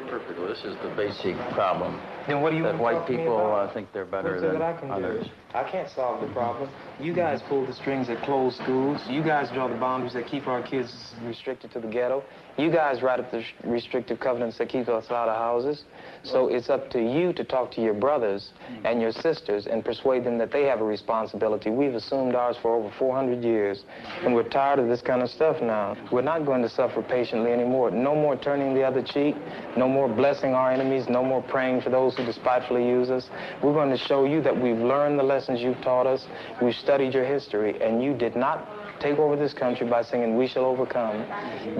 perfectly. This is the basic problem. Then what do you that white people about? Think they're better than others. I can't solve the problem. You guys pull the strings that close schools. You guys draw the boundaries that keep our kids restricted to the ghetto. You guys write up the restrictive covenants that keep us out of houses. So it's up to you to talk to your brothers and your sisters and persuade them that they have a responsibility. We've assumed ours for over 400 years, and we're tired of this kind of stuff now. We're not going to suffer patiently anymore. No more turning the other cheek. No more blessing our enemies. No more praying for those who despitefully use us. We're going to show you that we've learned the lessons you've taught us. We've studied your history, and you did not take over this country by singing "We Shall Overcome."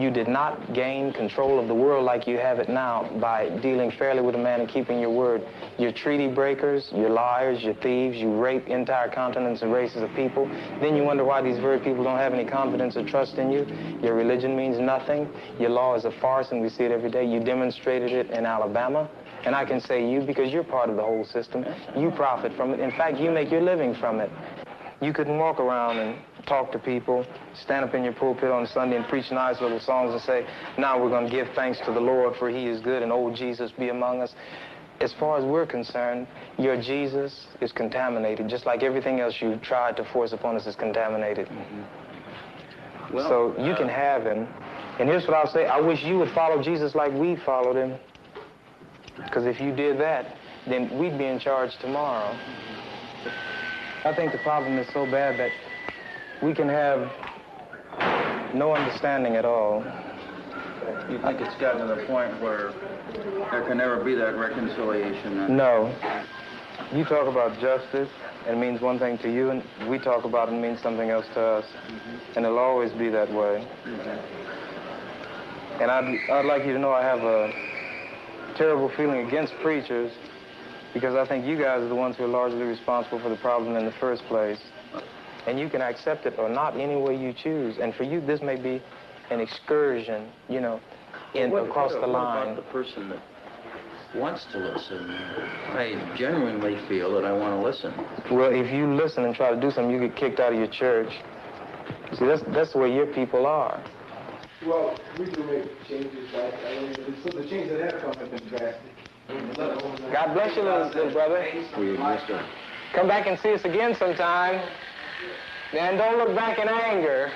You did not gain control of the world like you have it now by dealing fairly with a man and keeping your word. You're treaty breakers, you're liars, you're thieves, you rape entire continents and races of people. Then you wonder why these very people don't have any confidence or trust in you. Your religion means nothing. Your law is a farce, and we see it every day. You demonstrated it in Alabama. And I can say you because you're part of the whole system. You profit from it. In fact, you make your living from it. You couldn't walk around and talk to people, stand up in your pulpit on Sunday and preach nice little songs and say, now we're going to give thanks to the Lord for he is good and old Jesus be among us. As far as we're concerned, your Jesus is contaminated, just like everything else you tried to force upon us is contaminated. Well, so you can have him. And here's what I'll say. I wish you would follow Jesus like we followed him. Because if you did that, then we'd be in charge tomorrow. I think the problem is so bad that we can have no understanding at all. You think it's gotten to the point where there can never be that reconciliation? No. You talk about justice, and it means one thing to you, and we talk about it and it means something else to us. And it'll always be that way. And I'd like you to know I have a terrible feeling against preachers, because I think you guys are the ones who are largely responsible for the problem in the first place. And you can accept it or not any way you choose. And for you, this may be an excursion, across the line. What about the person that wants to listen? I genuinely feel that I want to listen. Well, if you listen and try to do something, you get kicked out of your church. See, that's the way your people are. Well, we can make changes, right? So the changes that have come have been drastic. God bless you, little brother. Come back and see us again sometime. And don't look back in anger.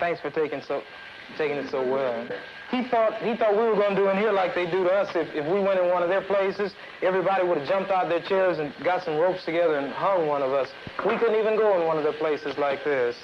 Thanks for taking it so well. He thought we were going to do in here like they do to us. If we went in one of their places, everybody would have jumped out their chairs and got some ropes together and hung one of us. We couldn't even go in one of their places like this.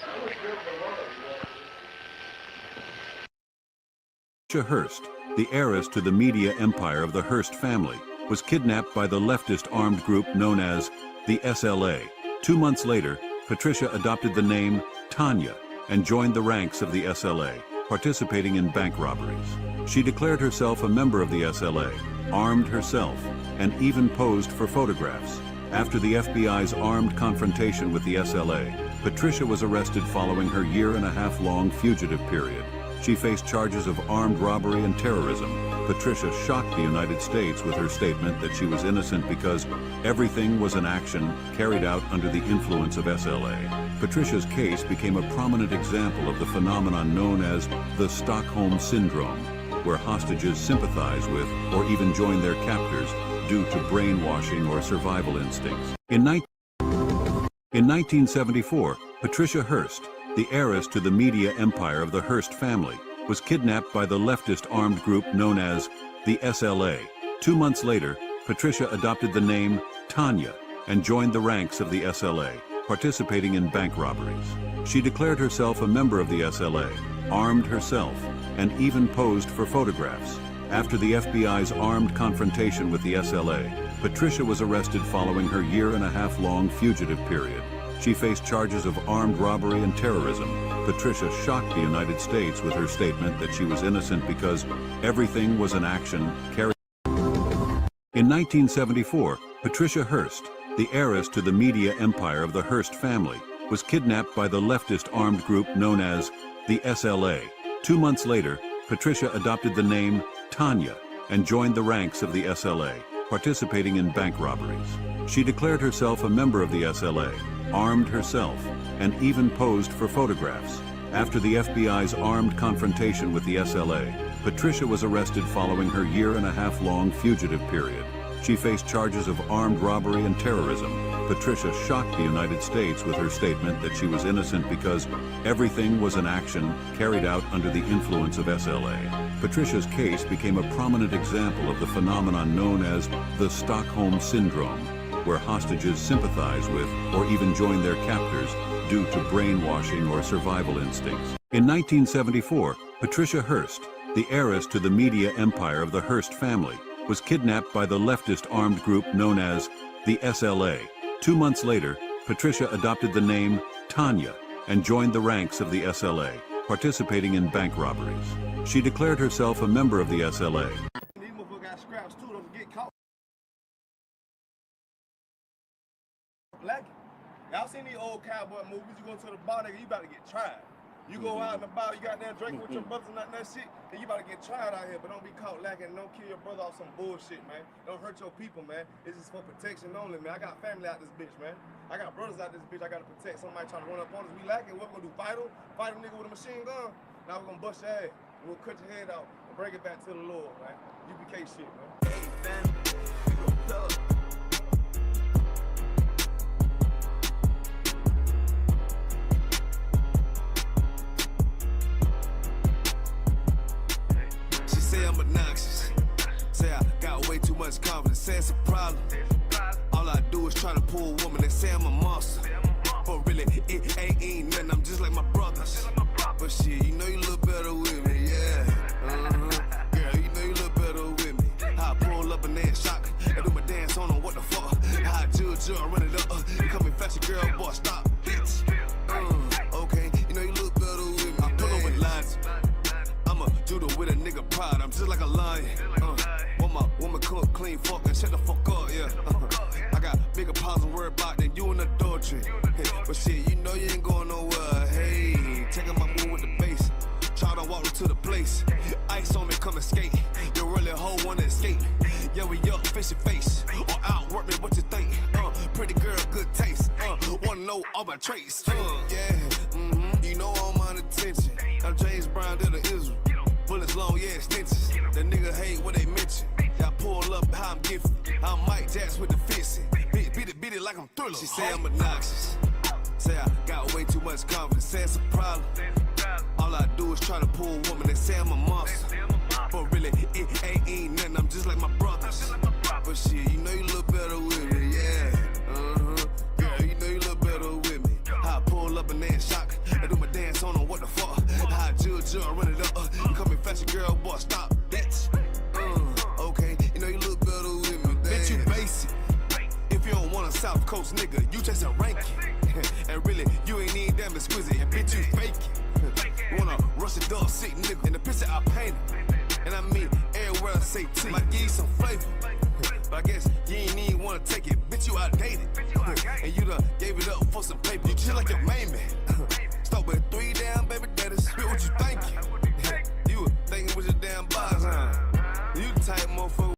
Patricia Hearst, the heiress to the media empire of the Hearst family, was kidnapped by the leftist armed group known as the SLA. 2 months later, Patricia adopted the name Tanya and joined the ranks of the SLA, participating in bank robberies. She declared herself a member of the SLA, armed herself, and even posed for photographs. After the FBI's armed confrontation with the SLA, Patricia was arrested following her year-and-a-half-long fugitive period. She faced charges of armed robbery and terrorism. Patricia shocked the United States with her statement that she was innocent because everything was an action carried out under the influence of SLA. Patricia's case became a prominent example of the phenomenon known as the Stockholm Syndrome, where hostages sympathize with or even join their captors due to brainwashing or survival instincts. In 1974, Patricia Hearst, the heiress to the media empire of the Hearst family, was kidnapped by the leftist armed group known as the SLA. 2 months later, Patricia adopted the name Tanya and joined the ranks of the SLA, participating in bank robberies. She declared herself a member of the SLA, armed herself, and even posed for photographs. After the FBI's armed confrontation with the SLA, Patricia was arrested following her year-and-a-half-long fugitive period. She faced charges of armed robbery and terrorism. Patricia shocked the United States with her statement that she was innocent because everything was an action carried. In 1974, Patricia Hearst, the heiress to the media empire of the Hearst family, was kidnapped by the leftist armed group known as the SLA. 2 months later, Patricia adopted the name Tanya and joined the ranks of the SLA, participating in bank robberies. She declared herself a member of the SLA, armed herself, and even posed for photographs. After the FBI's armed confrontation with the SLA, Patricia was arrested following her year-and-a-half-long fugitive period. She faced charges of armed robbery and terrorism. Patricia shocked the United States with her statement that she was innocent because everything was an action carried out under the influence of SLA. Patricia's case became a prominent example of the phenomenon known as the Stockholm Syndrome, where hostages sympathize with or even join their captors due to brainwashing or survival instincts. In 1974, Patricia Hearst, the heiress to the media empire of the Hearst family, was kidnapped by the leftist armed group known as the SLA. 2 months later, Patricia adopted the name Tanya and joined the ranks of the SLA, participating in bank robberies. She declared herself a member of the SLA. These motherfuckers got scraps too, don't get caught. Black. Y'all seen these old cowboy movies? You go to the bar, nigga, you about to get tried. You go out in the bar, you got there drinking with your brothers and that shit, then you about to get tried out here, but don't be caught lacking. Don't kill your brother off some bullshit, man. Don't hurt your people, man. This is for protection only, man. I got family out this bitch, man. I got brothers out this bitch I gotta protect. Somebody trying to run up on us. We lacking. What we gonna do? Fight him? Fight a nigga with a machine gun? Now we're gonna bust your ass. We'll cut your head out and bring it back to the Lord, man. UPK shit, man. Hey, family. We gon' plug. Say I'm obnoxious. Say I got way too much confidence. Say it's a problem. All I do is try to pull a woman. They say I'm a monster. But really, it ain't nothing. I'm just like my brothers. But shit, you know you look better with me, yeah. Girl, you know you look better with me. How I pull up and then shock. I do my dance on them, what the fuck? How I chill, I run it up. You come in fast, girl, boy, stop, bitch. Okay, you know you look better with me. I pull up with lines. I'm a judo with a nigga pride. I'm just like a lion. Want my woman cook, clean, fuck, and shut the fuck up, yeah. I got bigger problems to worry about than you in adultery. But shit, you know you ain't going nowhere. Hey, taking my move with the bass. Try to walk to the place. Ice on me, come and skate. You really hoe wanna escape. Yeah, we up, face your face. Or outwork me, what you think? Pretty girl, good taste. Wanna know all my traits. You know I'm on attention. I'm James Brown, they're the Israel. Bullets long, yeah, extensions. The nigga hate what they mention. I pull up how I'm gifted. I'm Mike Jackson with the fisting. Beat it like I'm Thriller. She say I'm obnoxious. Say I got way too much confidence. Say it's a problem. All I do is try to pull a woman and say I'm a monster. But really, it ain't nothing, I'm just like my brothers. But shit, you know you look better with me, yeah. Yeah, you know you look better with me. How I pull up and then shock. I do my dance on them, what the fuck? How I judge, run it up. You call me fashion girl, boy, stop, bitch. Okay, you know you look better with me, damn. Bitch, you basic. If you don't want a South Coast nigga, you just a ranking. And really, you ain't even damn exquisite, and bitch, you faking. You wanna rush a dog sick nigga, and the picture I painted. And I mean, everywhere I say T, might give you some flavor. But I guess you ain't even wanna take it, bitch, you outdated. And you done gave it up for some paper, you just like your main man. Start with 3 damn baby daddies, spit what you thinking. You were thinking with your damn bars, huh? You the type motherfucker.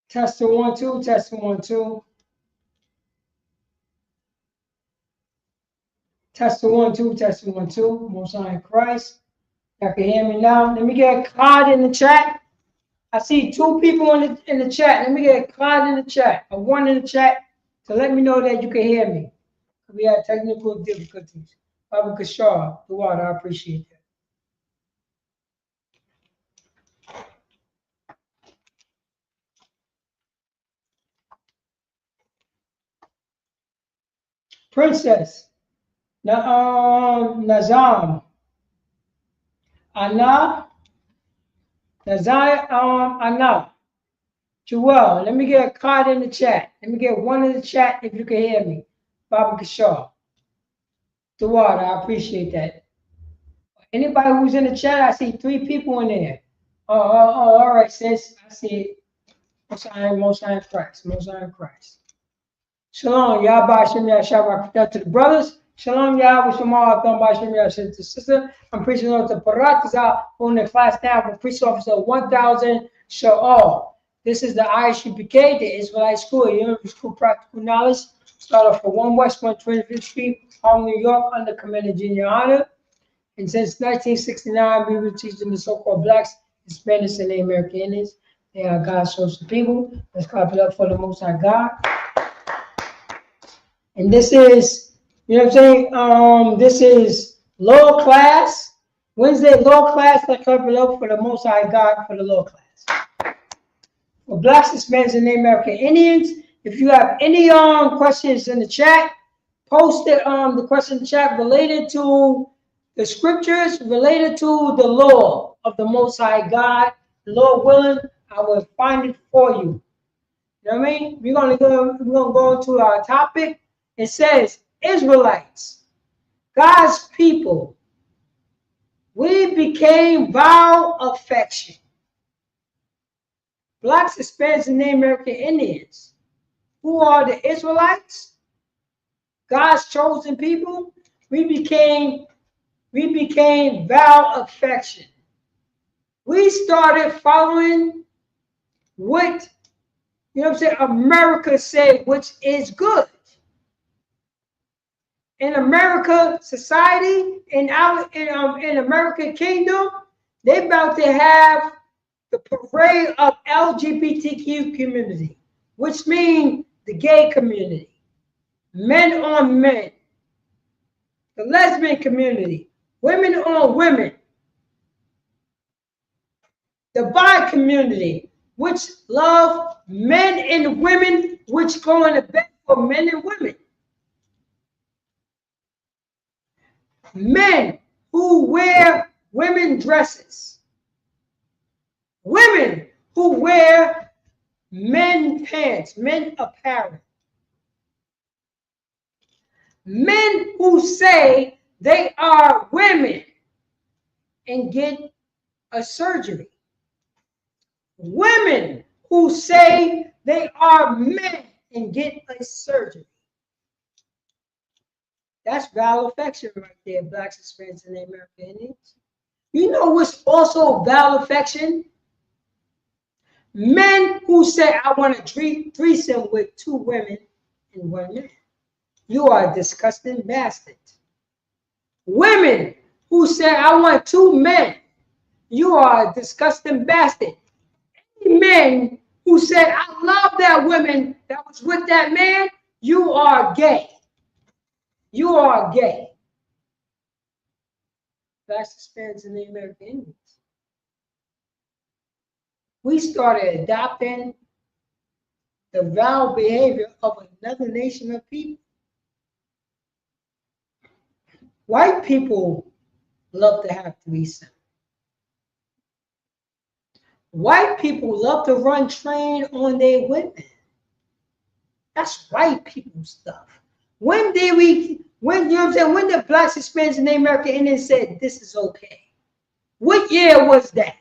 Testing 1 2, testing 1 2. Testing 1 2, testing 1 2. Most High in Christ. Y'all can hear me now. Let me get a card in the chat. I see 2 people in the chat. Let me get a card in the chat. A 1 in the chat to let me know that you can hear me. We had technical difficulties. Baba Kashar, Duwad, I appreciate that. Princess, Nazam, Anna, Anna, Joel, let me get a card in the chat. Let me get 1 in the chat if you can hear me. Baba Kashar, Duwad, I appreciate that. Anybody who's in the chat, I see 3 people in there. Oh, all right, sis. I see it. Most High in Christ. Most High in Christ. Shalom, Yahweh Shem Yahshua to the brothers. Shalom, Yahweh Shem Yahshua to the sister. I'm preaching on the Paratizah on the class now for priest officer 1000 Sha'al. This is the ISUPK, the Israelite School, University School Practical Knowledge. Start off for 1 West 125th Street, Harlem, New York, under Commander Junior Honor. And since 1969, we were teaching the so-called blacks, Hispanics, and the American Indians. They are God's chosen people. Let's clap it up for the Most High God. And this is, you know what I'm saying? This is lower class. Wednesday lower class. Let's clap it up for the Most High God for the lower class. For blacks, Hispanics, and the American Indians. If you have any questions in the chat, post it the question in the chat related to the scriptures, related to the law of the Most High God. Lord willing, I will find it for you. You know what I mean? We're gonna go into our topic. It says, Israelites, God's people, we became vow affection. Blacks, Hispanics, and the American Indians. Who are the Israelites? God's chosen people. We became vow affection. We started following what, you know what I'm saying, America said, which is good. In America society, in American kingdom, they about to have the parade of LGBTQ community, which means the gay community, men on men, the lesbian community, women on women, the bi community, which love men and women, which go into bed for men and women. Men who wear women dresses. Women who wear men pants, men apparel. Men who say they are women and get a surgery. Women who say they are men and get a surgery. That's vile affection right there, Blacks, Hispanics, and American Indians. You know what's also vile affection? Men who say, I want a threesome with 2 women and 1 man. You are a disgusting bastard. Women who say, I want 2 men. You are a disgusting bastard. Men who say, I love that woman that was with that man, you are gay. You are gay. Blacks, Hispanics, and the American Indians. We started adopting the vile behavior of another nation of people. White people love to have threesome. White people love to run train on their women. That's white people stuff. When did we, when, you know what I'm saying, when the Blacks, Hispanics, and the American Indians said this is okay? What year was that?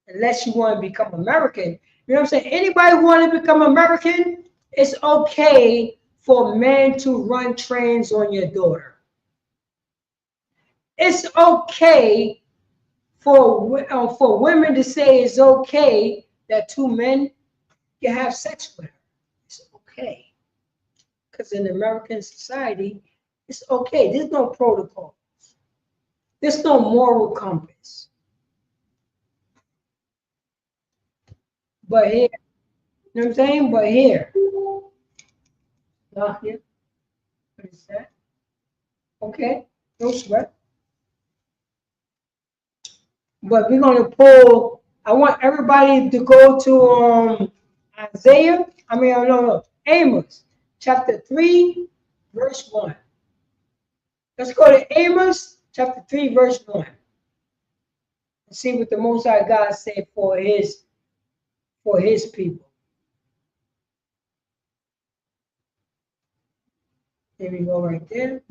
Unless you want to become American. You know what I'm saying? Anybody want to become American, it's okay for men to run trains on your daughter. It's okay for women to say it's okay that 2 men can have sex with her. It's okay. Because in American society, it's okay. There's no protocol. There's no moral compass. But here, you know what I'm saying? But here, not here. What is that? Okay, no sweat. But we're going to pull, I want everybody to go to Amos, chapter 3, verse 1. Let's go to Amos, chapter 3, verse 1. And see what the Most High God said for his people. There we go right there.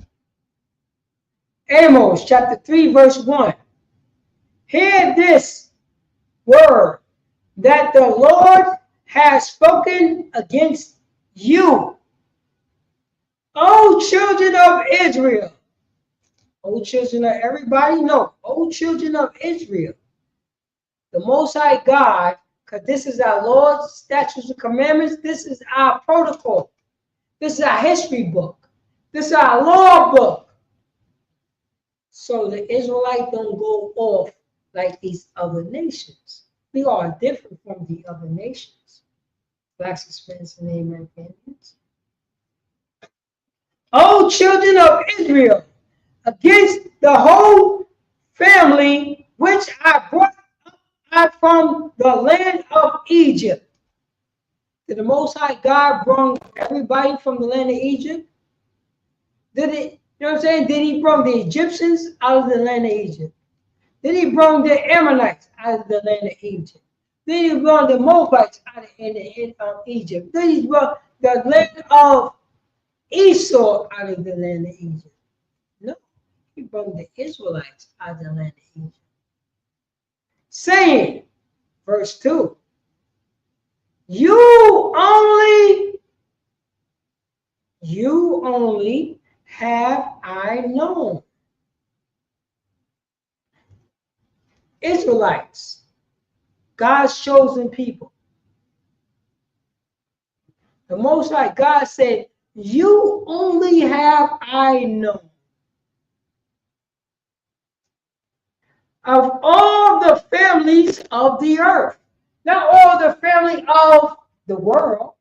Amos, chapter 3, verse 1. Hear this word that the Lord has spoken against you, O children of Israel. O children of everybody? No. O children of Israel. The Most High God, because this is our Lord's statutes and commandments. This is our protocol. This is our history book. This is our law book. So the Israelites don't go off like these other nations. We are different from the other nations. Blacks, Hispanics, and Native Americans. O children of Israel, against the whole family which I brought up from the land of Egypt. Did the Most High God bring everybody from the land of Egypt? Did it, you know what I'm saying? Did he bring the Egyptians out of the land of Egypt? Did he bring the Ammonites out of the land of Egypt? Did he bring the Moabites out of Egypt? Did he bring the land of Esau out of the land of Egypt? No, he brought the Israelites out of the land of Egypt. Saying, verse 2, you only have I known. Israelites, God's chosen people. The Most High God said, you only have I known. Of all the families of the earth, not all the family of the world.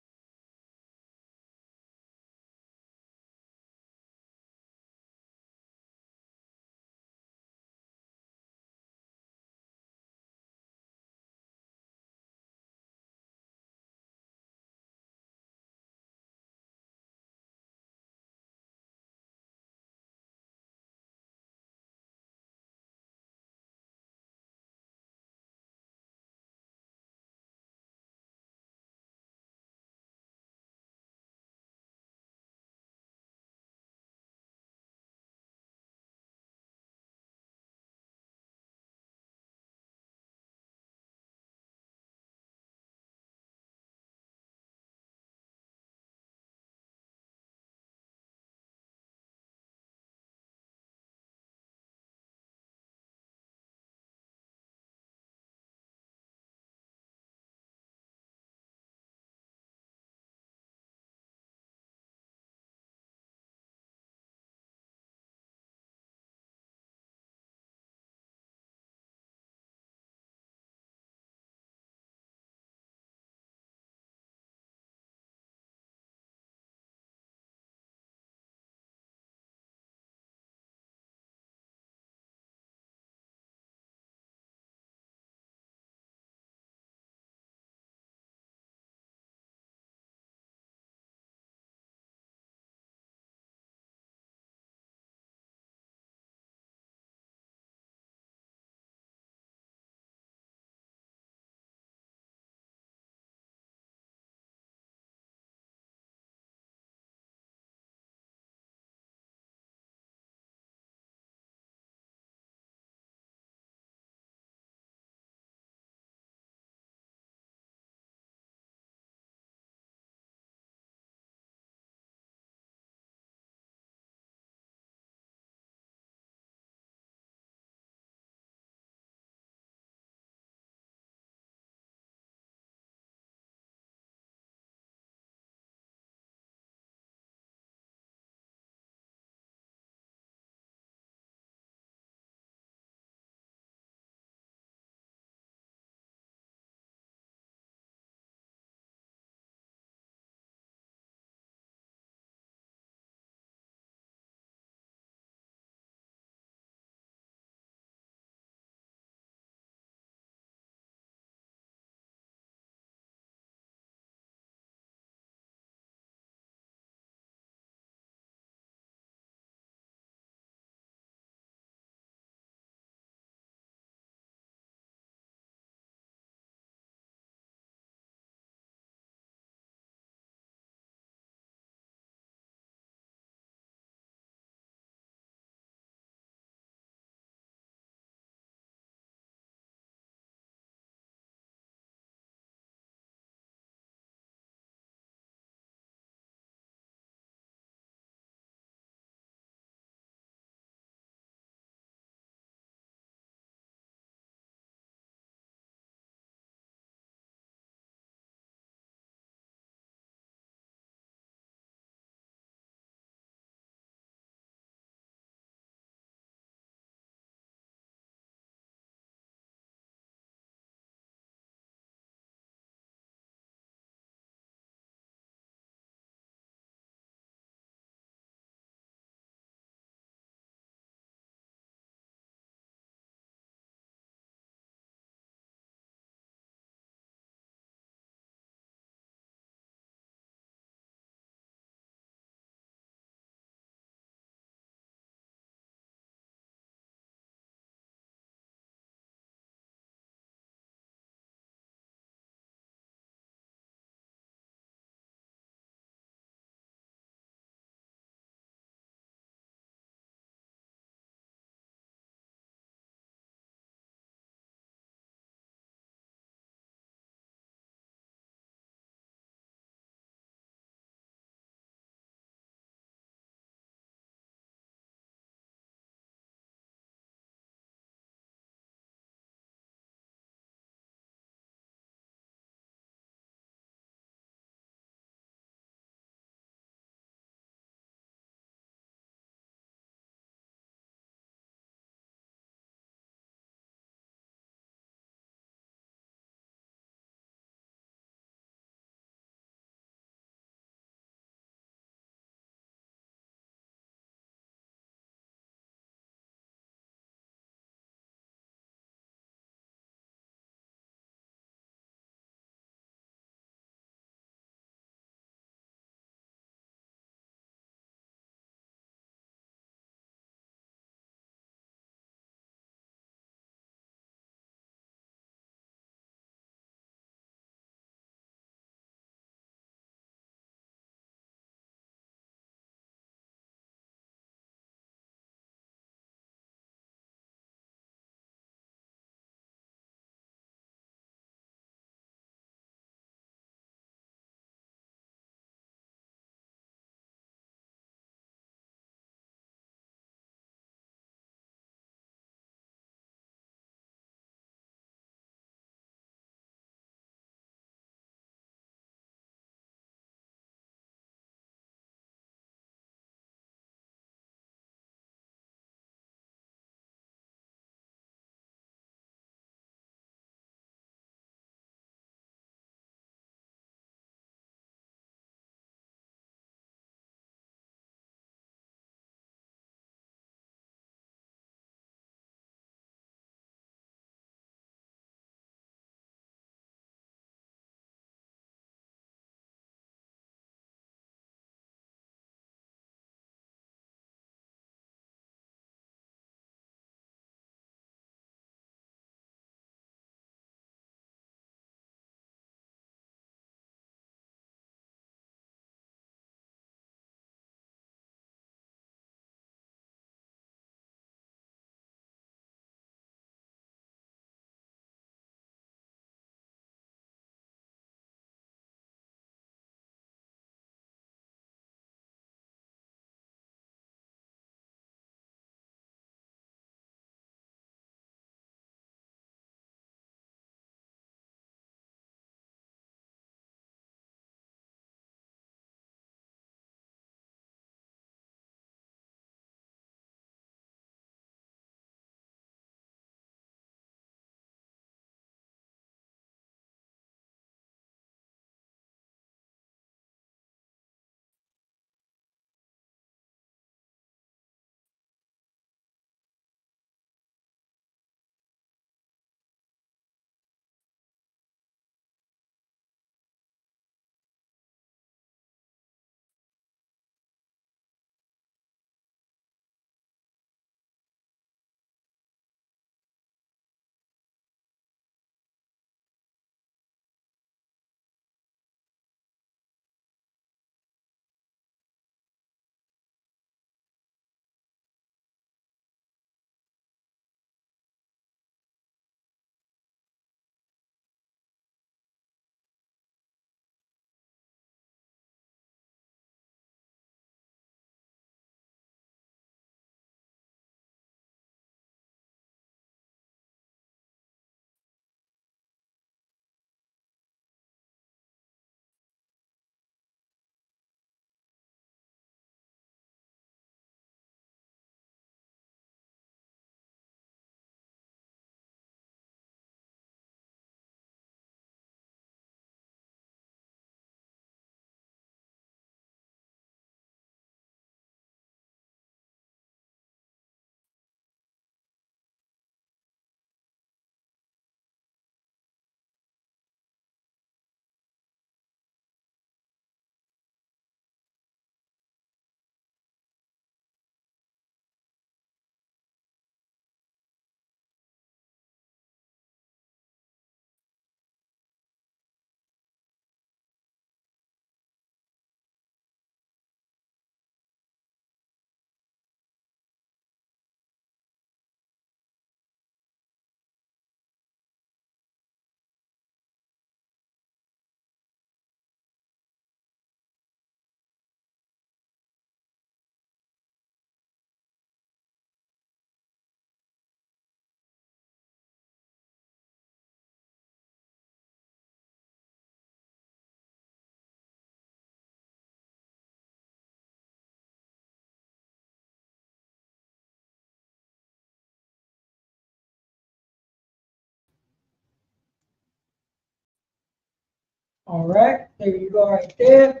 All right, there you go right there.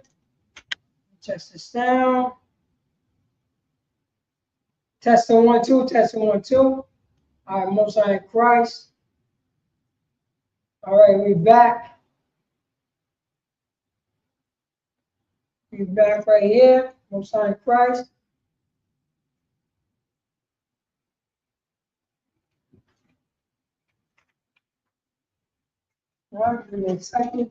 Test this down. Testing 1, 2, testing 1, 2. All right, Most High in Christ. All right, we back. We back right here. Most High in Christ. All right, give me a second.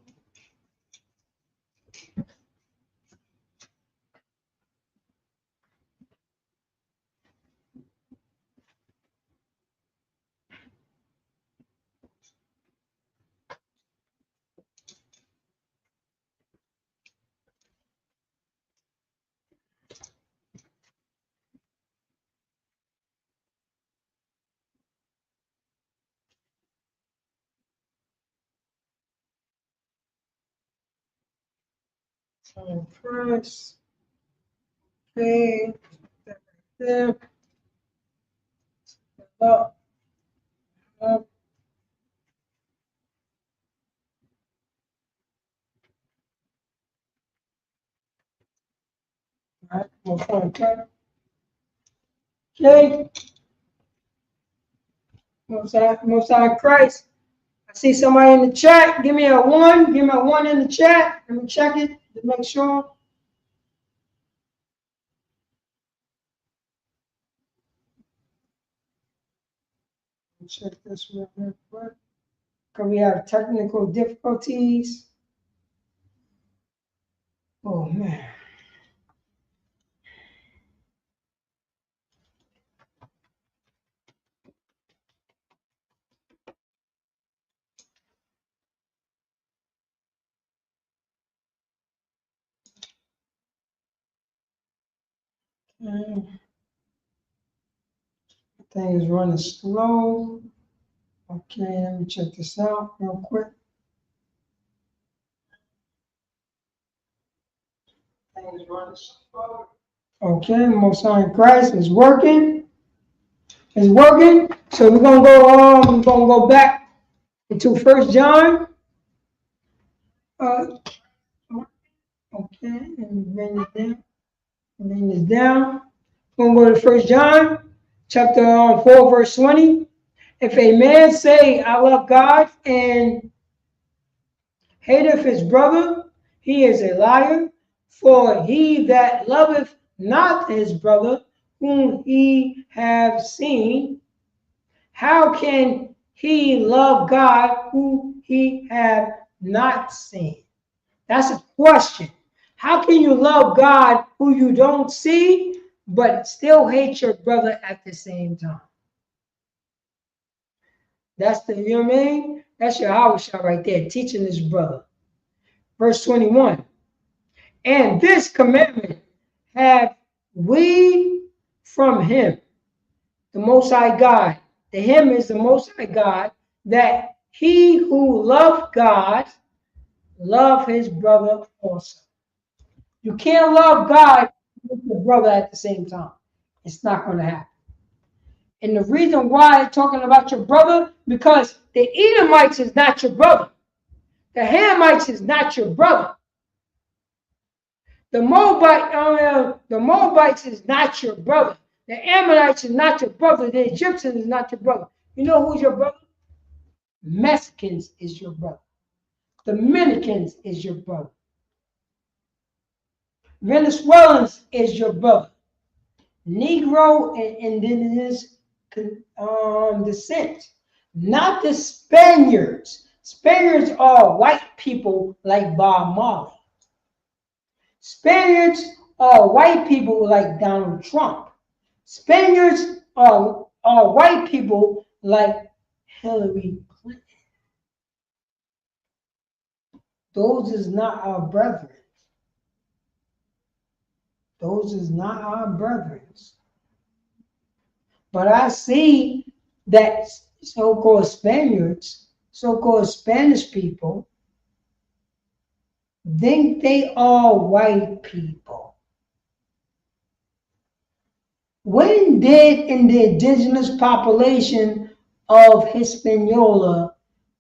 Christ. Okay. There. Up. Up. All right, Most High in Christ. Okay. Most High in Christ. I see somebody in the chat. Give me a 1. Give me a 1 in the chat. Let me check it to make sure. Check this real quick. Because we have technical difficulties. Oh, man. Okay. Thing is running slow. Okay, let me check this out real quick. Thing is running slow. Okay, Most High in Christ is working. It's working. So we're gonna go back into 1 John. Okay, and bring it down. Bring this down. We're gonna go to 1 John, chapter 4, verse 20. If a man say, I love God, and hateth his brother, he is a liar. For he that loveth not his brother, whom he have seen, how can he love God, who he have not seen? That's a question. How can you love God who you don't see, but still hate your brother at the same time? That's the, you know what I mean? That's your house right there, teaching his brother. Verse 21. And this commandment have we from him, the Most High God. The him is the Most High God, that he who loved God, love his brother also. You can't love God with your brother at the same time. It's not going to happen. And the reason why I'm talking about your brother, because the Edomites is not your brother. The Hamites is not your brother. The Moabites is not your brother. The Ammonites is not your brother. The Egyptians is not your brother. You know who's your brother? Mexicans is your brother. Dominicans is your brother. Venezuelans is your brother. Negro and indigenous descent. Not the Spaniards. Spaniards are white people like Bob Marley. Spaniards are white people like Donald Trump. Spaniards are white people like Hillary Clinton. Those is not our brethren. Those is not our brethren. But I see that so-called Spaniards, so-called Spanish people, think they are white people. When did the indigenous population of Hispaniola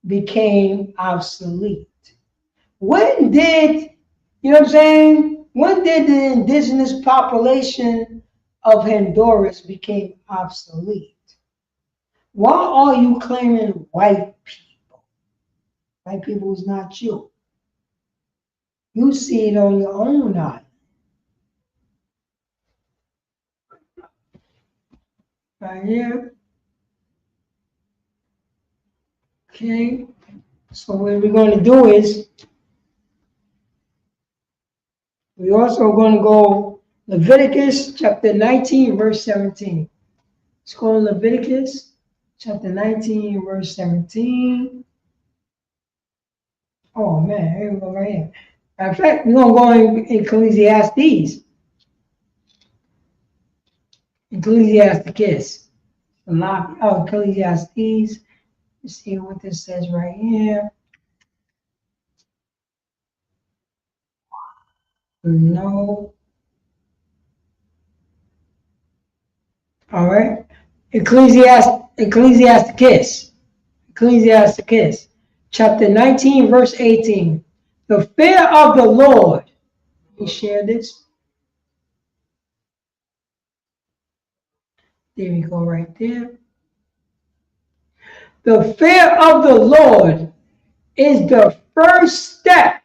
became obsolete? When did, you know what I'm saying? When did the indigenous population of Honduras became obsolete? Why are you claiming white people? White people is not you. You see it on your own eye. Right here. Okay. So what we're going to do is, we're also going to go Leviticus chapter 19, verse 17. Let's go Leviticus chapter 19, verse 17. Oh man, here we go right here. In fact, we're going to go in Ecclesiastes. Ecclesiasticus. Ecclesiastes. Let's see what this says right here. No. All right. Ecclesiasticus. Ecclesiasticus. Chapter 19, verse 18. The fear of the Lord. We share this. There we go right there. The fear of the Lord is the first step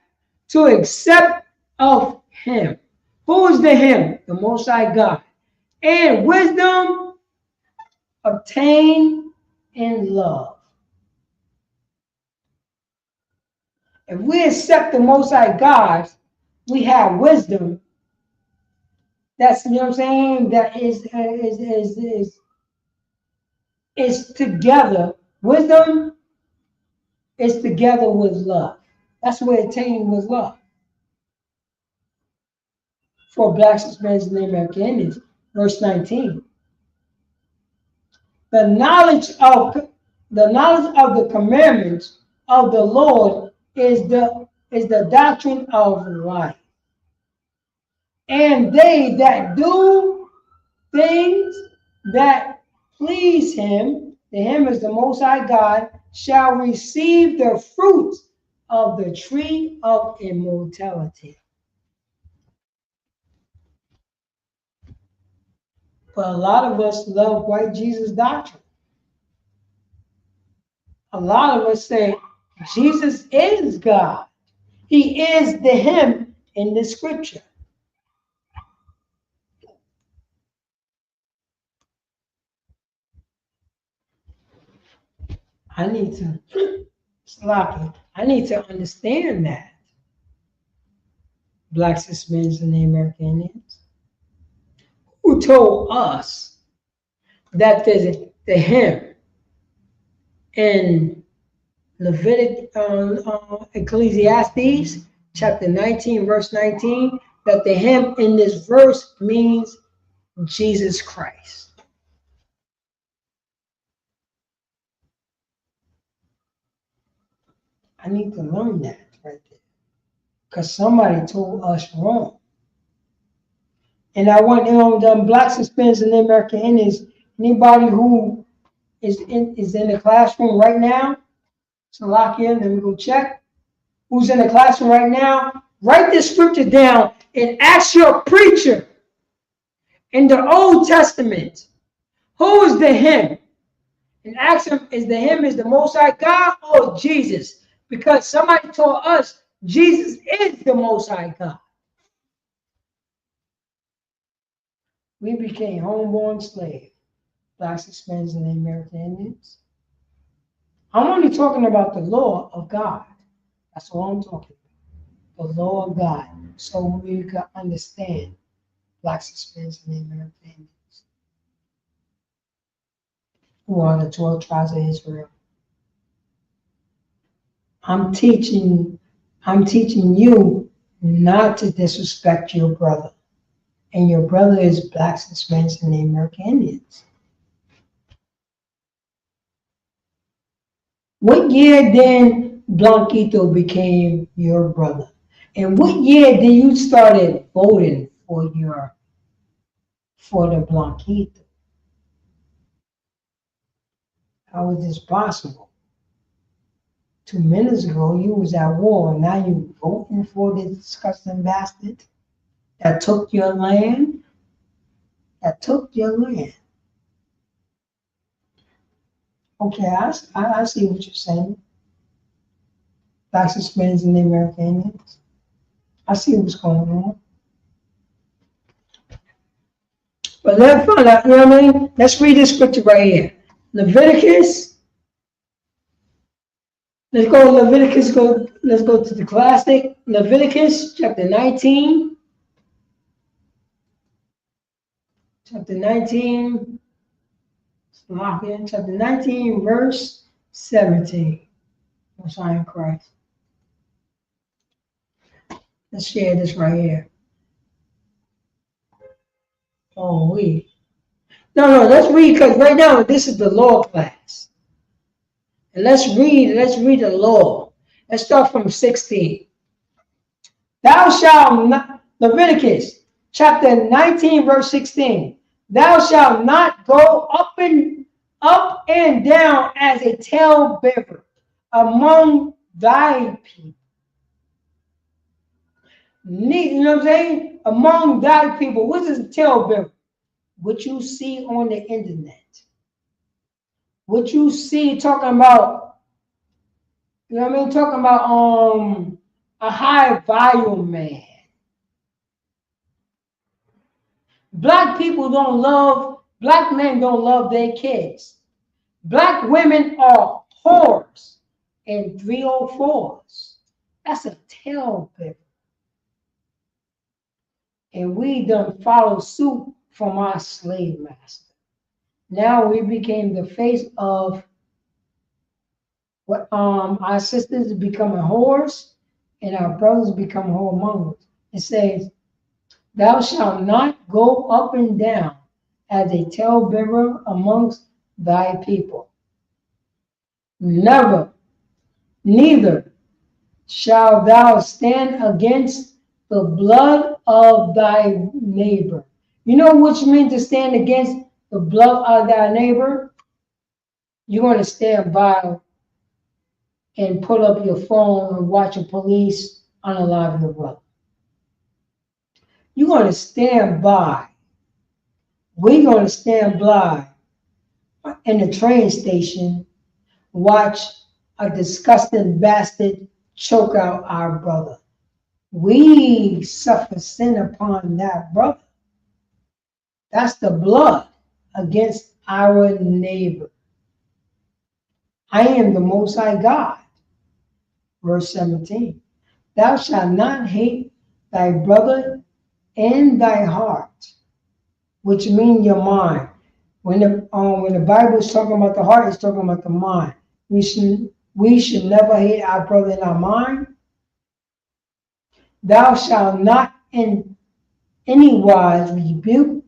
to accept of him. Who is the him? The Most High God. And wisdom obtained in love. If we accept the Most High God, we have wisdom. That's, you know what I'm saying? That is together. Wisdom is together with love. That's where attaining with love. For blacks, Hispanics, and American Indians, verse 19. The knowledge of the commandments of the Lord is the doctrine of life. And they that do things that please him, the him is the Most High God, shall receive the fruit of the tree of immortality. But a lot of us love white Jesus doctrine. A lot of us say Jesus is God. He is the him in the scripture. I need to understand that. Blacks, Hispanics, and the American Indians. Who told us that the him in Ecclesiastes chapter 19, verse 19, that the him in this verse means Jesus Christ? I need to learn that right there. Because somebody told us wrong. And I want the blacks, Hispanics, and the American Indians, anybody who is in the classroom right now, so lock in, let me go check. Who's in the classroom right now? Write this scripture down and ask your preacher in the Old Testament, who is the him? And ask him, is the him is the Most High God or Jesus? Because somebody told us Jesus is the Most High God. We became homeborn slaves, blacks, Hispanics, and the American Indians. I'm only talking about the law of God. That's all I'm talking about. The law of God. So we can understand blacks, Hispanics, and the American Indians, who are the 12 tribes of Israel. I'm teaching you not to disrespect your brother. And your brother is blacks, Hispanics, and the American Indians. What year then Blanquito became your brother? And what year did you started voting for the Blanquito? How is this possible? 2 minutes ago, you was at war, and now you voting for this disgusting bastard that took your land? That took your land. Okay, I see what you're saying. Blacks, Hispanics, and the American Indians. I see what's going on. But let's find out, you know what I mean? Let's read this scripture right here. Leviticus. Let's go Leviticus, let's go to the classic. Leviticus chapter 19. Chapter 19. Lock in. Chapter 19, verse 17. Most High in Christ. Let's share this right here. Oh, No, let's read, because right now this is the law class. And let's read the law. Let's start from 16. Thou shalt not, Leviticus chapter 19, verse 16. Thou shalt not go up and down as a talebearer among thy people. You know what I'm saying? Among thy people. What is a talebearer? What you see on the internet. What you see talking about, you know what I mean? Talking about a high volume man. Black men don't love their kids. Black women are whores and 304s. That's a talebearer. And we done follow suit from our slave master. Now we became the face of what our sisters becoming whores and our brothers become whoremongers. It says, thou shalt not go up and down as a talebearer amongst thy people. Neither shalt thou stand against the blood of thy neighbor. You know what you mean to stand against the blood of thy neighbor? You're going to stand by and put up your phone and watch a police unalive your brother. You're going to stand by. We're going to stand by in the train station, watch a disgusting bastard choke out our brother. We suffer sin upon that brother. That's the blood against our neighbor. I am the Most High God. Verse 17. Thou shalt not hate thy brother in thy heart, which means your mind. When the Bible is talking about the heart, it's talking about the mind. We should never hate our brother in our mind. Thou shalt not in any wise rebuke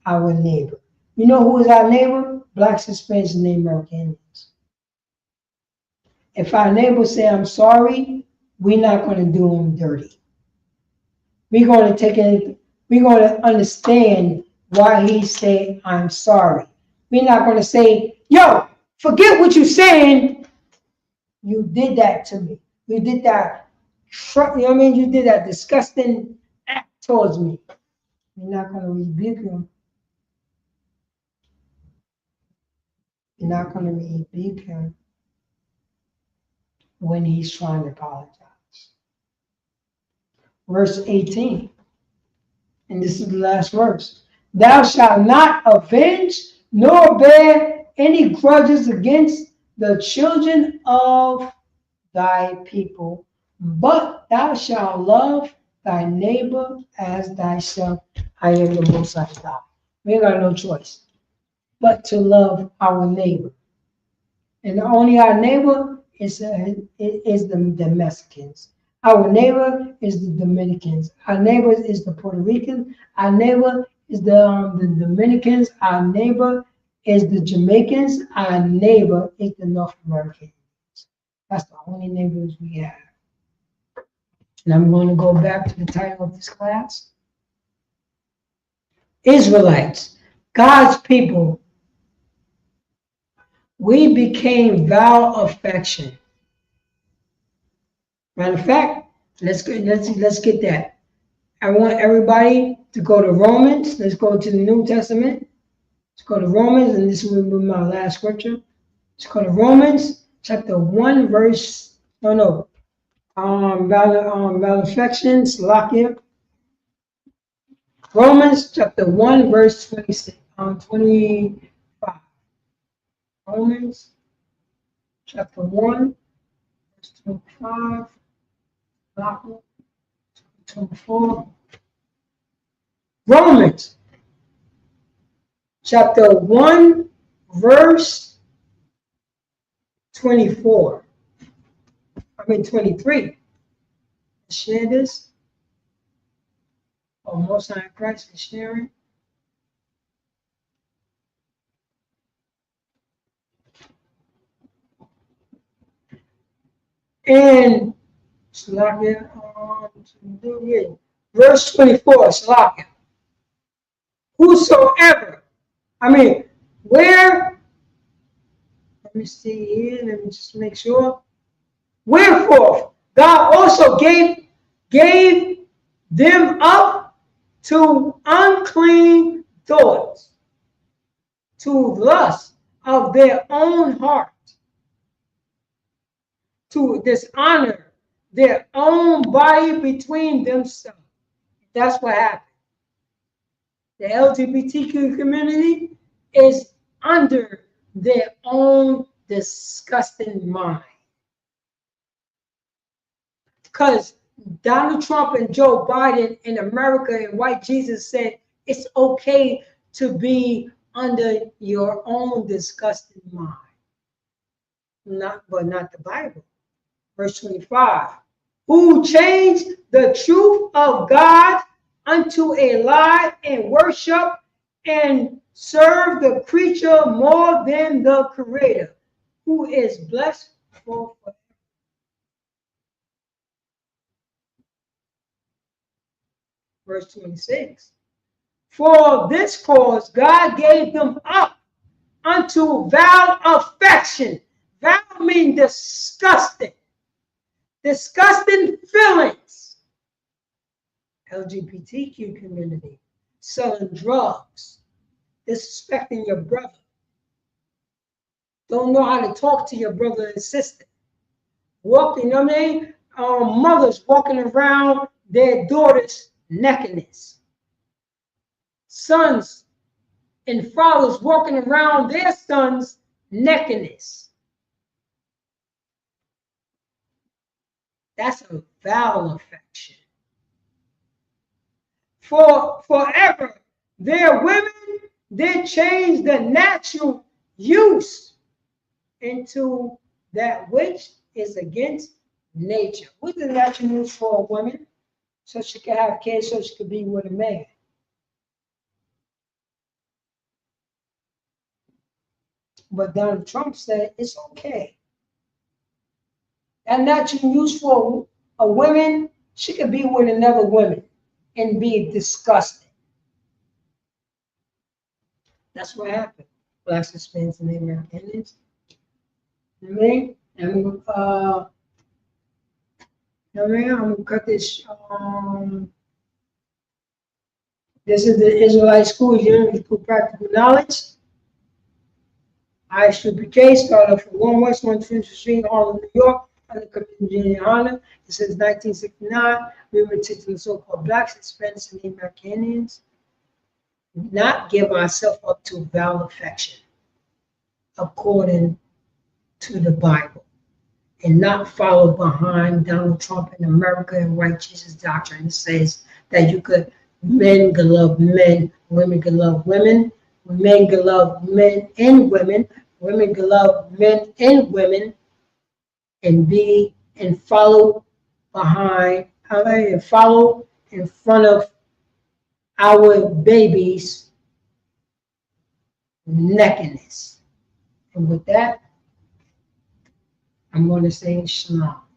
our neighbor. You know who is our neighbor? Blacks, Hispanics, and Native American Indians. If our neighbor say, I'm sorry, we're not going to do him dirty. We're going to understand why he say, I'm sorry. We're not going to say, yo, forget what you're saying. You did that to me. You did that, you know what I mean? You did that disgusting act towards me. You're not going to rebuke him. You're not going to rebuke him when he's trying to apologize. Verse 18, and this is the last verse. Thou shalt not avenge nor bear any grudges against the children of thy people, but thou shalt love thy neighbor as thyself. I am the Most High God. We ain't got no choice but to love our neighbor. And only our neighbor is the Mexicans. Our neighbor is the Dominicans. Our neighbor is the Puerto Ricans. Our neighbor is the Dominicans. Our neighbor is the Jamaicans. Our neighbor is the North Americans. That's the only neighbors we have. And I'm going to go back to the title of this class. Israelites, God's people. We became vow affection. Matter of fact, let's get that. I want everybody to go to Romans. Let's go to the New Testament. Let's go to Romans, and this will be my last scripture. Let's go to Romans chapter 1, verse. Affection, Salakia. Romans chapter 1, verse 26, 25. Romans chapter 1, verse 25. Salakia, 24. Romans chapter 1, verse 24. 23. Share this. Most High Christ is sharing. And Salakia, verse 24, Salakia. Whosoever, where, let me see here, let me just make sure. Wherefore, God also gave them up to unclean thoughts, to lust of their own heart, to dishonor their own body between themselves. That's what happened. The LGBTQ community is under their own disgusting mind. Because Donald Trump and Joe Biden in America and white Jesus said it's okay to be under your own disgusting mind. But not the Bible. Verse 25. Who changed the truth of God unto a lie and worship and serve the creature more than the Creator, who is blessed forever. Verse 26. For this cause God gave them up unto vile affection. Vile means disgusting. Disgusting feelings. LGBTQ community. Selling drugs. Disrespecting your brother. Don't know how to talk to your brother and sister. Walking, mothers walking around their daughters' nakedness. Sons and fathers walking around their sons' nakedness. That's a vile affection. For forever, their women did change the natural use into that which is against nature. What's the natural use for a woman? So she can have kids, so she could be with a man. But Donald Trump said it's okay. That natural use for a woman, she could be with another woman and be disgusting. That's what happened. Blacks, Hispanics, and Americans. I'm gonna cut this. This is the Israelite School Unit for Practical Knowledge. ISUPK started from 1 West 120th Street, Harlem, New York, under community honor. It says 1969. We were teaching the so-called blacks, Hispanics, and Americans. Not give ourselves up to vile affection, according to the Bible, and not follow behind Donald Trump in America and white Jesus doctrine. It says that men can love men, women can love women, men can love men and women can love men and women, and follow behind, and follow in front of our babies' nakedness. And with that, I'm going to say shalom.